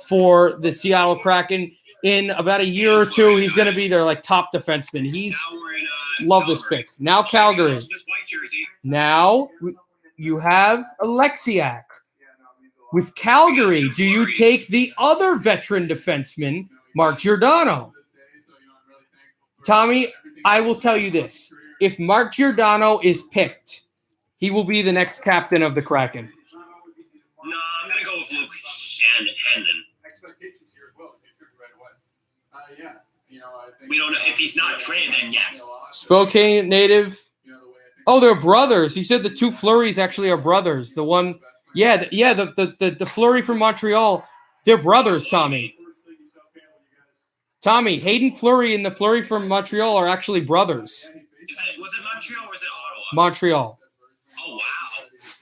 Speaker 1: for the Seattle Kraken. In about a year or two, he's going to be their top defenseman. Love this pick. Now Calgary. Now you have Alexiak. With Calgary, do you take the other veteran defenseman, Mark Giordano? Tommy, I will tell you this. If Mark Giordano is picked, he will be the next captain of the Kraken.
Speaker 3: No, I'm going to go with Luke Hendon.
Speaker 10: Expectations here as well. Right away. Yeah. I think
Speaker 3: We don't know. If he's not traded, then yes.
Speaker 1: Spokane native. Oh, they're brothers. He said the 2 Fleuries actually are brothers. The one, the Fleury from Montreal, they're brothers, Tommy. Tommy, Hayden Fleury and the Fleury from Montreal are actually brothers.
Speaker 3: Was it Montreal or was it Ottawa?
Speaker 1: Montreal.
Speaker 3: Oh, wow.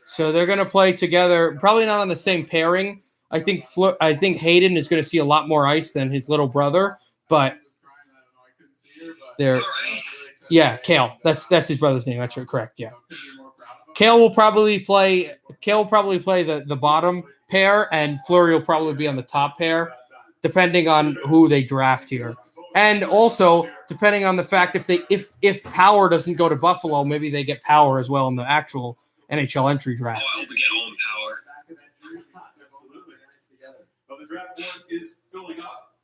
Speaker 1: So they're going to play together, probably not on the same pairing. I think Hayden is going to see a lot more ice than his little brother, but they're Kale. That's his brother's name. That's right, correct. Yeah. Kale will probably play the bottom pair, and Fleury will probably be on the top pair, depending on who they draft here. And also depending on the fact if Power doesn't go to Buffalo, maybe they get Power as well in the actual NHL entry draft.
Speaker 3: Oh, I hope we get home Power.
Speaker 4: Well, the draft board is filling up,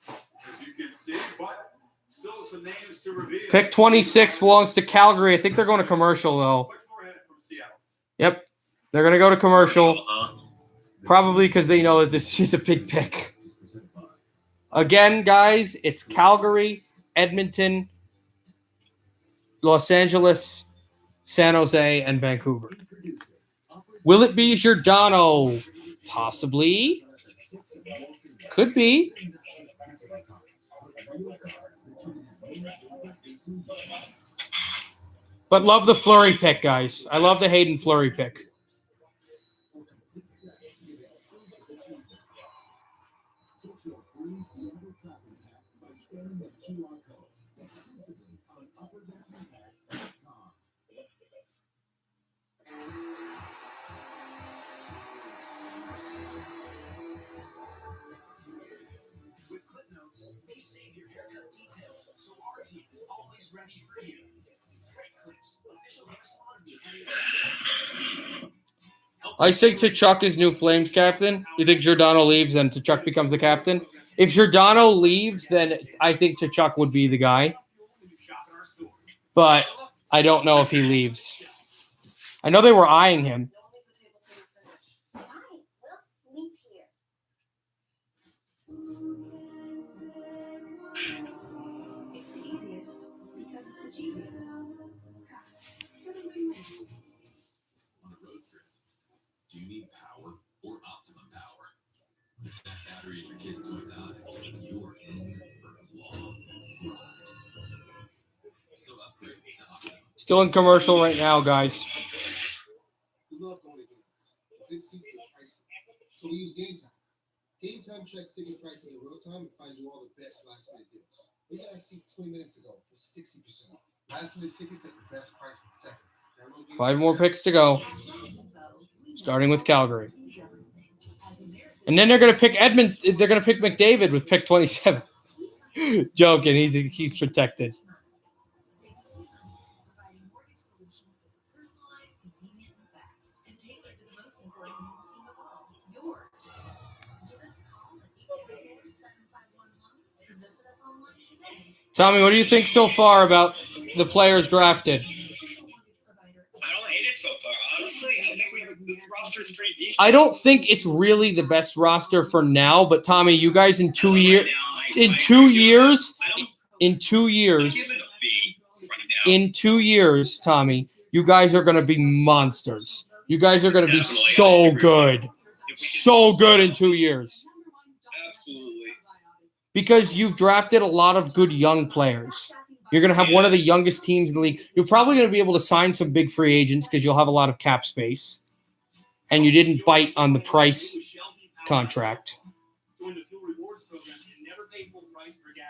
Speaker 4: as you can see, but still some names to reveal.
Speaker 1: Pick 26 belongs to Calgary. I think they're going to commercial, though.
Speaker 4: Much more ahead from Seattle.
Speaker 1: Yep. They're going to go to commercial. Probably because they know that this is a big pick. Again, guys, it's Calgary, Edmonton, Los Angeles, San Jose, and Vancouver. Will it be Giordano? Possibly. Could be. But love the Fleury pick, guys. I love the Hayden Fleury pick.
Speaker 2: With ClipNotes, we save your haircut details, so our team is always ready for you. Great clips, official hair salon of the
Speaker 1: I think Tkachuk is new Flames captain. You think Giordano leaves and Tkachuk becomes the captain? If Giordano leaves, then I think Tkachuk would be the guy. But I don't know if he leaves. I know they were eyeing him.
Speaker 11: It's the easiest because it's the cheesiest. For the win-win.
Speaker 2: On a road trip, do you need power or optimum power? If that battery in your kid's toy dies, you're in for a long ride. So upgrade to optimum.
Speaker 1: Still in commercial right now, guys.
Speaker 12: We love going to games. Good seats, good pricing. So we use Game Time. Game Time checks ticket prices in real time and finds you all the best last minute deals. We got our seats 20 minutes ago for 60% off. Last minute tickets at the best price in seconds. Download Game
Speaker 1: 5
Speaker 12: Time
Speaker 1: more
Speaker 12: now.
Speaker 1: picks to go. Starting with Calgary. And then they're going to pick Edmonton. They're going to pick McDavid with pick 27. Joking. He's protected. Tommy, what do you think so far about the players drafted?
Speaker 3: I don't hate it so far. Honestly, I think this roster is pretty decent.
Speaker 1: I don't think it's really the best roster for now, but Tommy, you guys in 2 years, in 2 years, Tommy, you guys are going to be monsters. You guys are going to be so good in 2 years.
Speaker 3: Absolutely.
Speaker 1: because you've drafted a lot of good young players. You're going to have one of the youngest teams in the league. You're probably going to be able to sign some big free agents because you'll have a lot of cap space. And you didn't bite on the Price contract.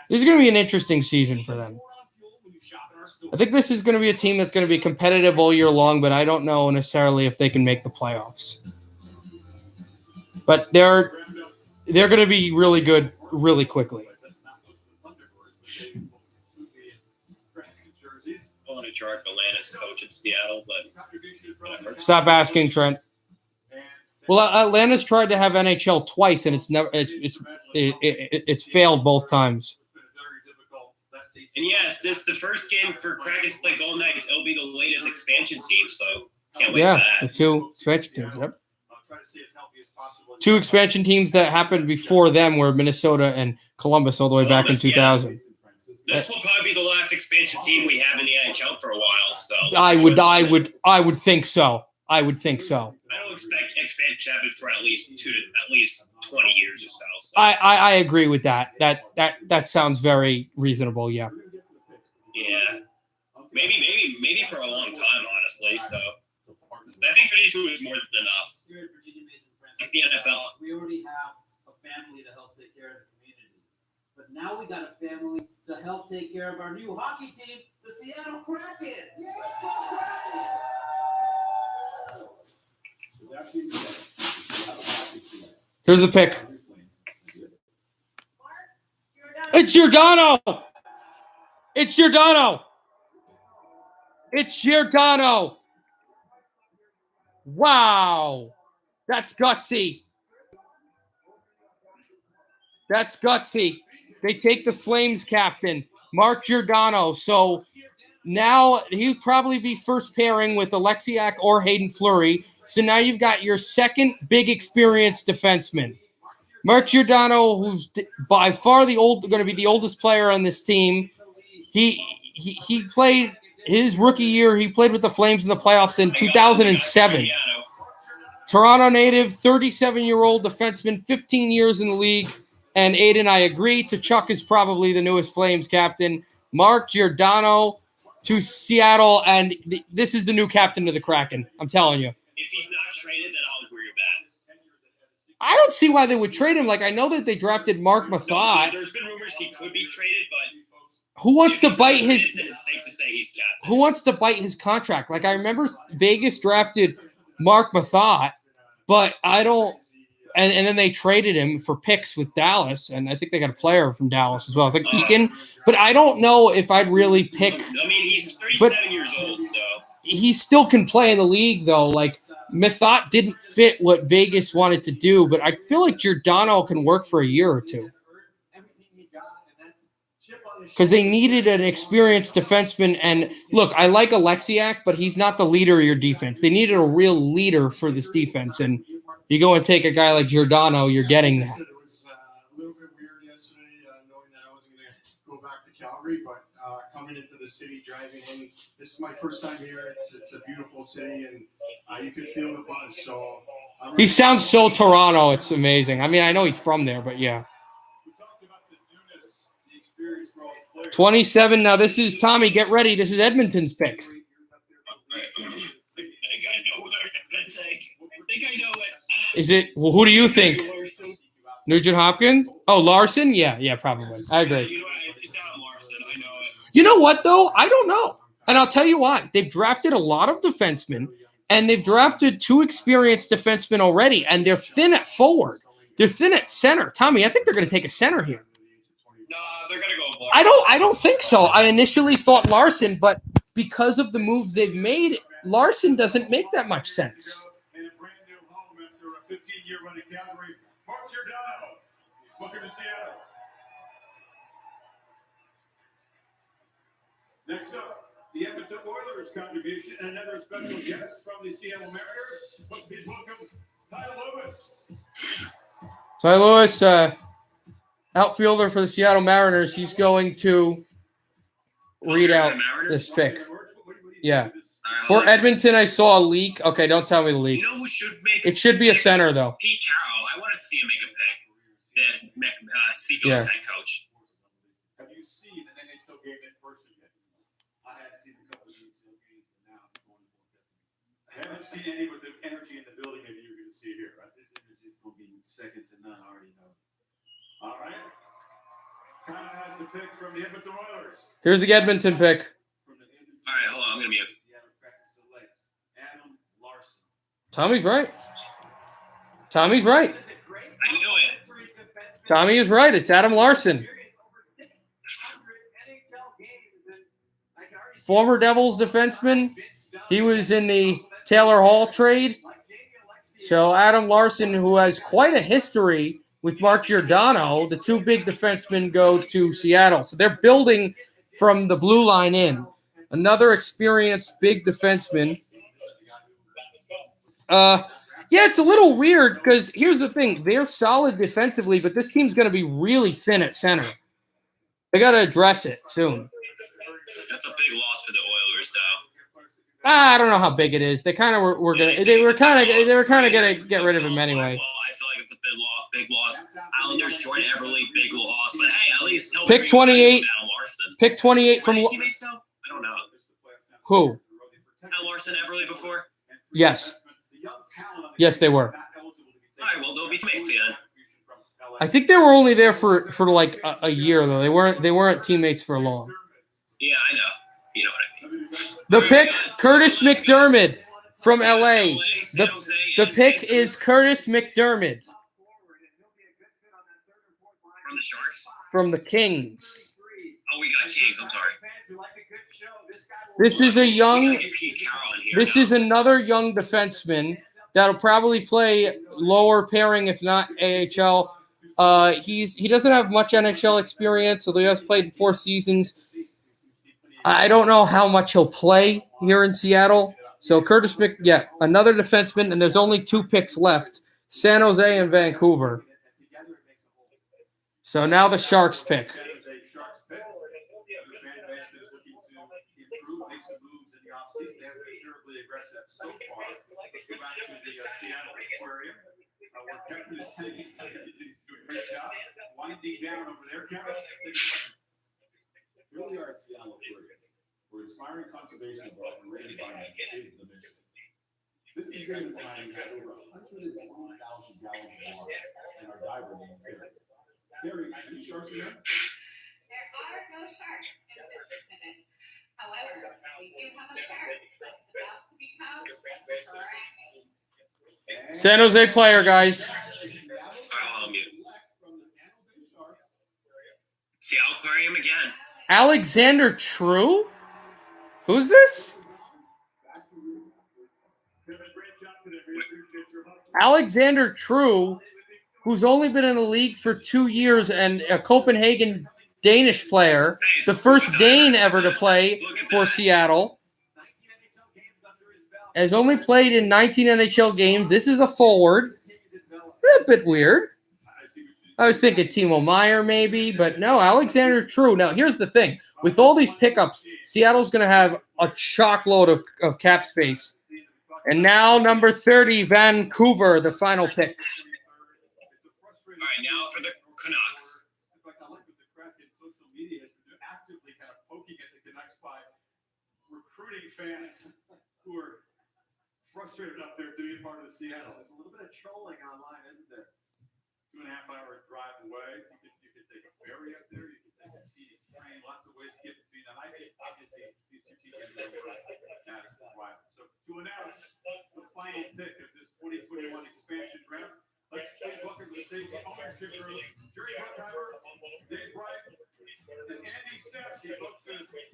Speaker 1: This is going to be an interesting season for them. I think this is going to be a team that's going to be competitive all year long, but I don't know necessarily if they can make the playoffs. But they're going to be really good really quickly.
Speaker 3: I want to chart Atlanta's coach in Seattle, but
Speaker 1: Stop asking, Trent. Well, Atlanta's tried to have NHL twice, and it's failed both times.
Speaker 3: And yes, this the first game for Kraken to play Golden Knights. It'll be the latest expansion team, so can't wait for that.
Speaker 1: The two expansion teams. Yep. Two expansion teams that happened before them were Minnesota and Columbus all the way back in 2000.
Speaker 3: This will probably be the last expansion team we have in the NHL for a while. So
Speaker 1: I would think so. I would think so.
Speaker 3: I don't expect expansion to happen for at least 20 years or so.
Speaker 1: I agree with that. That sounds very reasonable. Yeah.
Speaker 3: Yeah. Maybe for a long time, honestly. So I think 32 is more than enough. Like the NFL.
Speaker 13: We already have a family to help take care of the community, but now we got a family to help take care of our new hockey team, the Seattle Kraken. Let's go Kraken!
Speaker 1: Here's the pick. It's Giordano. It's Giordano. It's Giordano. Wow. That's gutsy. That's gutsy. They take the Flames captain, Mark Giordano. So now he'll probably be first pairing with Alexiak or Hayden Fleury. So now you've got your second big experienced defenseman. Mark Giordano, who's by far going to be the oldest player on this team. He played his rookie year. He played with the Flames in the playoffs in 2007. Toronto native, 37-year-old defenseman, 15 years in the league. And Aiden, I agree. Tkachuk is probably the newest Flames captain. Mark Giordano to Seattle, and this is the new captain of the Kraken. I'm telling you.
Speaker 3: If he's not traded, then I'll agree with that.
Speaker 1: I don't see why they would trade him. Like, I know that they drafted Mark Mathot.
Speaker 3: There's been rumors he could be traded, but
Speaker 1: who wants to bite his?
Speaker 3: It's safe to say he's captain.
Speaker 1: Who wants to bite his contract? Like, I remember Vegas drafted Mark Mathot, but I don't. And then they traded him for picks with Dallas, and I think they got a player from Dallas as well. I think Eakin. But I don't know if I'd really pick.
Speaker 3: I mean, he's 37 years old, so
Speaker 1: he still can play in the league, though. Like, Mathot didn't fit what Vegas wanted to do, but I feel like Giordano can work for a year or two. Because they needed an experienced defenseman. And look, I like Alexiak, but he's not the leader of your defense. They needed a real leader for this defense. And you go and take a guy like Giordano, you're getting that.
Speaker 14: It was a little bit weird yesterday, knowing that I wasn't going to go back to Calgary, but coming into the city, driving in, this is my first time here. It's a beautiful city, and you can feel the buzz. So
Speaker 1: he sounds so Toronto. It's amazing. I mean, I know he's from there, but yeah. 27. Now this is Tommy. Get ready. This is Edmonton's pick.
Speaker 3: I think I know what they're going to take. I think I know it.
Speaker 1: Is it? Well, who do you think? Nugent Hopkins? Oh, Larson? Yeah, probably. I agree.
Speaker 3: It's not Larson. I know it.
Speaker 1: You know what, though? I don't know. And I'll tell you why. They've drafted a lot of defensemen, and they've drafted two experienced defensemen already, and they're thin at forward. They're thin at center. Tommy, I think they're going to take a center here.
Speaker 3: No, they're going to go with Larson.
Speaker 1: I don't think so. I initially thought Larson, but because of the moves they've made, Larson doesn't make that much sense.
Speaker 4: And a brand new home after a 15-year run in Calgary, Mark Giordano. Welcome to Seattle. Next up, the Edmonton Oilers contribution, and another special guest from the Seattle Mariners. Please welcome Kyle Lewis.
Speaker 1: Ty Lewis, outfielder for the Seattle Mariners. He's going to read out this pick. Yeah. For Edmonton, I saw a leak. Okay, don't tell me the leak.
Speaker 3: You know who should make
Speaker 1: it should be a center, though.
Speaker 3: Pete Carroll. I want to see him make a pick. CBS head coach.
Speaker 4: Have you seen an NHL game in person yet?
Speaker 13: I have seen a couple of NHL games, but now I'm going to more
Speaker 4: I haven't seen any with the energy in the building maybe you're going to see here, right?
Speaker 13: This energy is going to be second to none. I already know.
Speaker 4: All right. Kyle has the pick from the Edmonton Oilers.
Speaker 1: Here's the Edmonton pick.
Speaker 13: From the Edmonton
Speaker 3: All right, hold on. I'm going to be
Speaker 13: Seattle Kraken select Adam Larson.
Speaker 1: Tommy's right. Tommy's right.
Speaker 3: I knew it.
Speaker 1: Tommy is right. It's Adam Larson. Former Devils defenseman. He was in the Taylor Hall trade. So Adam Larson, who has quite a history with Mark Giordano, the two big defensemen go to Seattle. So they're building from the blue line in. Another experienced big defenseman. Yeah, it's a little weird because here's the thing. They're solid defensively, but this team's going to be really thin at center. They got to address it soon.
Speaker 3: That's a big loss for the Oilers, though.
Speaker 1: I don't know how big it is. They kind of were gonna. They were kind of gonna get rid of him anyway.
Speaker 3: Well, I feel like it's a big loss. Islanders, Jordan Everly, big loss. But hey, at least he'll
Speaker 1: Pick 28.
Speaker 3: Al Larson.
Speaker 1: Pick 28 from
Speaker 3: Teammates, though? I don't know.
Speaker 1: Who?
Speaker 3: Al Larson, Everly before?
Speaker 1: Yes. Yes, they were.
Speaker 3: All right, well, they'll be teammates then.
Speaker 1: I think they were only there for like a year though. They weren't teammates for long.
Speaker 3: Yeah, I know. You know what I mean.
Speaker 1: The pick, Curtis McDermott from LA. The pick is Curtis McDermott
Speaker 3: From the Sharks?
Speaker 1: from the Kings.
Speaker 3: Oh, we got Kings. I'm sorry.
Speaker 1: This is a young.
Speaker 3: Pete Carroll in here
Speaker 1: This
Speaker 3: now.
Speaker 1: is another young defenseman that'll probably play lower pairing, if not AHL. He doesn't have much NHL experience, so he has played in 4 seasons. I don't know how much he'll play here in Seattle. So Curtis another defenseman, and there's only 2 picks left: San Jose and Vancouver. So now the Sharks pick.
Speaker 4: So far, let's go back to the Seattle Aquarium. Where Kevin is doing a great job winding down over there. Kevin,
Speaker 2: Here we are at Seattle Aquarium, where inspiring conservation of our marine environment is the mission. This museum aquarium has over 120,000 gallons of water, and our diver named Carrie. Carrie, any sharks in there?
Speaker 7: There are no sharks in this exhibit. However, we do have a shark that's about to become Kraken.
Speaker 1: San Jose player, guys.
Speaker 3: I'll mute. Seattle Aquarium again.
Speaker 1: Alexander True? Who's this? Alexander True, who's only been in the league for 2 years and a Copenhagen Danish player, the first Dane ever to play for Seattle, has only played in 19 NHL games. This is a forward. A bit weird. I was thinking Timo Meier maybe, but no, Alexander True. Now, here's the thing. With all these pickups, Seattle's going to have a chockload of cap space. And now, number 30, Vancouver, the final pick.
Speaker 3: All right, now for the Canucks.
Speaker 4: In fact, I like what the Kraken social media has been actively kind of poking at the Canucks by recruiting fans who are frustrated up there to be part of the Seattle.
Speaker 5: There's a little bit of trolling online, isn't there?
Speaker 4: 2.5-hour drive away. You could take a ferry up there. You could take a seating train. Lots of ways to get between them. Obviously, these 2 teams are Madison's rival. So to announce the final pick of this 2021 expansion draft, let's please welcome to the stage the ownership room, Jerry Bruckheimer, Dave Bryant, and Andy Sassy.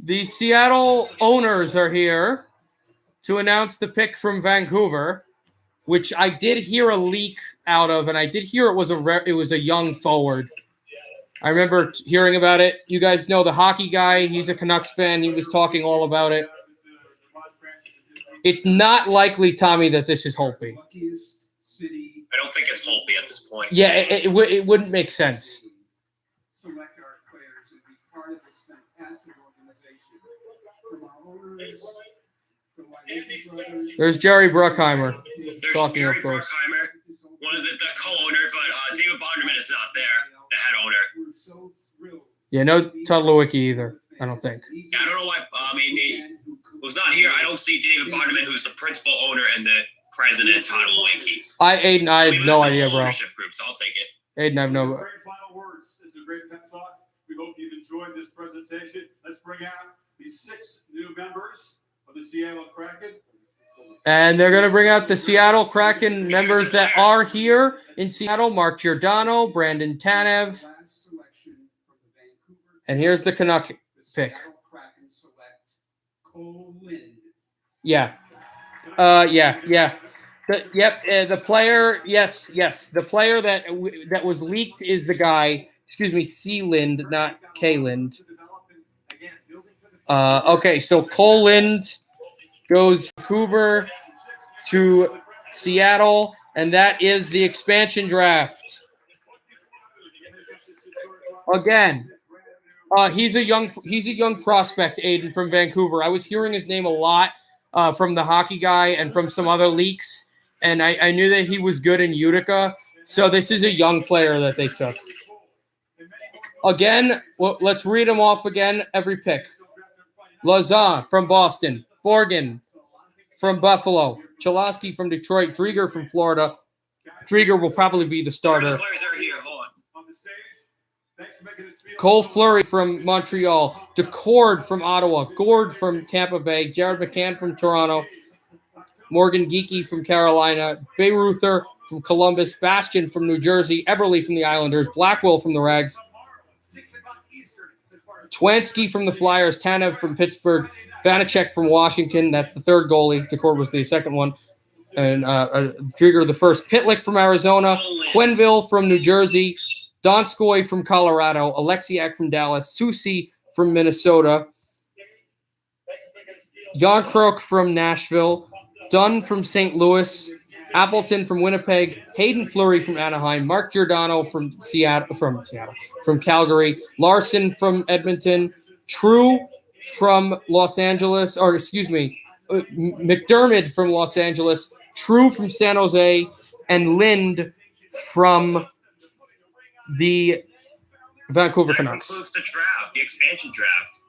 Speaker 1: The Seattle owners are here to announce the pick from Vancouver, which I did hear a leak out of, and I did hear it was a young forward. I remember hearing about it. You guys know the hockey guy. He's a Canucks fan. He was talking all about it. It's not likely, Tommy, that this is Holtby.
Speaker 3: I don't think it's Holtby at this point.
Speaker 1: Yeah, it wouldn't make sense.
Speaker 6: Select our players and be part of this fantastic organization. From our owners, from my baby brothers.
Speaker 1: There's Jerry Bruckheimer
Speaker 3: There's
Speaker 1: talking,
Speaker 3: Jerry
Speaker 1: of course.
Speaker 3: Bruckheimer. one of the co-owner, but David Bonderman is not there, the head owner.
Speaker 5: We're so thrilled.
Speaker 1: Yeah, no Todd Lewicki either, I don't think.
Speaker 3: Yeah, I don't know why. He was not here. I don't see David Bonderman, who's the principal owner, and the president, Todd Lewicki.
Speaker 1: Aiden, I have no idea, bro.
Speaker 3: Ownership group, so I'll take it.
Speaker 1: Aiden, I have no.
Speaker 4: Great final words. It's a great pep talk. We hope you've enjoyed this presentation. Let's bring out the 6 new members of the Seattle Kraken.
Speaker 1: And they're going to bring out the Seattle Kraken members that are here in Seattle. Mark Giordano, Brandon Tanev. And here's the Canuck pick. Yeah. Yeah. The player, yes. The player that was leaked is the guy, Sealand, not Kalind. Okay, so Cole Lind goes Vancouver to Seattle, and that is the expansion draft. Again, he's a young prospect, Aiden, from Vancouver. I was hearing his name a lot from the hockey guy and from some other leaks, and I knew that he was good in Utica. So this is a young player that they took. Again, let's read them off again, every pick. Lazan from Boston. Forgan from Buffalo. Cholowski from Detroit. Drieger from Florida. Drieger will probably be the starter. Cole Fleury from Montreal. DeCord from Ottawa. Gord from Tampa Bay. Jared McCann from Toronto. Morgan Geekie from Carolina. Bayreuther from Columbus. Bastian from New Jersey. Eberle from the Islanders. Blackwell from the Rags. Twansky from the Flyers. Tanev from Pittsburgh. Vanacek from Washington. That's the third goalie. DeCord was the second one. And Drieger the first. Pitlick from Arizona. Quenneville from New Jersey. Donskoy from Colorado. Alexiak from Dallas. Susi from Minnesota. Yarncroke from Nashville. Dunn from St. Louis. Appleton from Winnipeg. Hayden Fleury from Anaheim. Mark Giordano from Calgary. Larson from Edmonton. True from Los Angeles. McDermott from Los Angeles. True from San Jose. And Lind from the Vancouver Canucks.
Speaker 3: Close to draft, the expansion draft.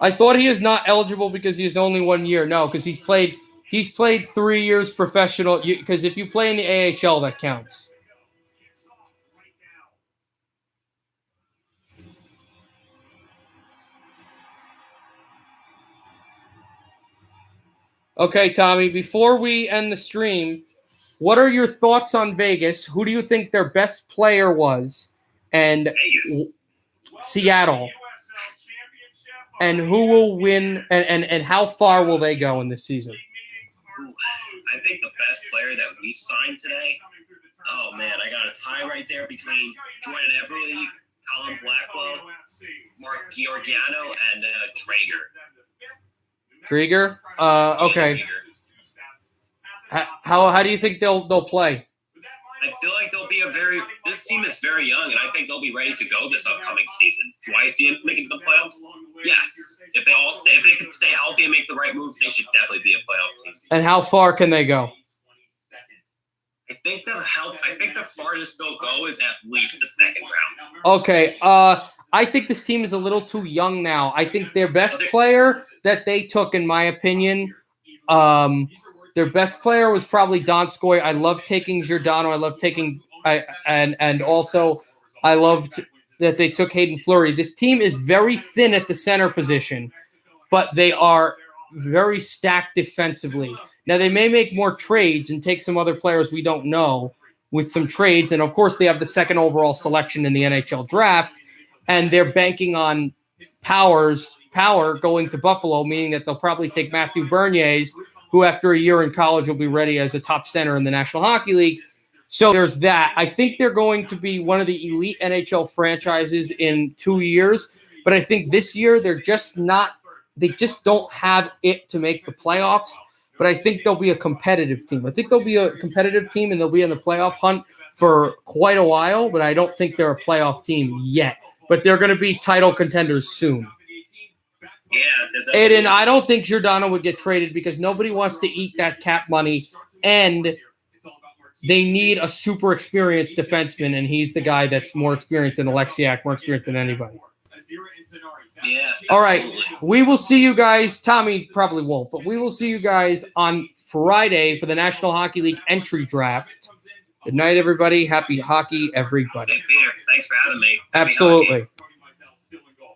Speaker 1: I thought he is not eligible because he has only 1 year. No, because he's played 3 years professional. Because if you play in the AHL, that counts. Okay, Tommy, before we end the stream, what are your thoughts on Vegas? Who do you think their best player was? And Seattle. And who will win and how far will they go in this season?
Speaker 3: I think the best player that we signed today, oh man, I got a tie right there between Jordan Eberle, Colin Blackwell, Mark Giordano, and
Speaker 1: Drieger? Okay. How do you think they'll play?
Speaker 3: I feel like this team is very young, and I think they'll be ready to go this upcoming season. Do I see them making the playoffs? Yes. If they can stay healthy and make the right moves, they should definitely be a playoff team.
Speaker 1: And how far can they go?
Speaker 3: I think the farthest they'll go is at least the second round.
Speaker 1: Okay. I think this team is a little too young now. I think their best player that they took, in my opinion, their best player was probably Donskoy. I love taking Giordano. I love taking and also I loved that they took Hayden Fleury. This team is very thin at the center position, but they are very stacked defensively. Now, they may make more trades and take some other players we don't know with some trades. And, of course, they have the second overall selection in the NHL draft, and they're banking on power going to Buffalo, meaning that they'll probably take Matthew Berniers, who after a year in college will be ready as a top center in the National Hockey League. So there's that. I think they're going to be one of the elite NHL franchises in 2 years, but I think this year they just don't have it to make the playoffs. But I think they'll be a competitive team. I think they'll be a competitive team, and they'll be in the playoff hunt for quite a while, but I don't think they're a playoff team yet. But they're going to be title contenders soon.
Speaker 3: Yeah,
Speaker 1: Aiden, I don't think Giordano would get traded because nobody wants to eat that cap money. And they need a super experienced defenseman, and he's the guy that's more experienced than Alexiak, more experienced than anybody.
Speaker 3: Yeah.
Speaker 1: All right, we will see you guys. Tommy probably won't, but we will see you guys on Friday for the National Hockey League entry draft. Good night, everybody. Happy hockey, everybody.
Speaker 3: Hey, Peter, thanks for having me.
Speaker 1: Absolutely.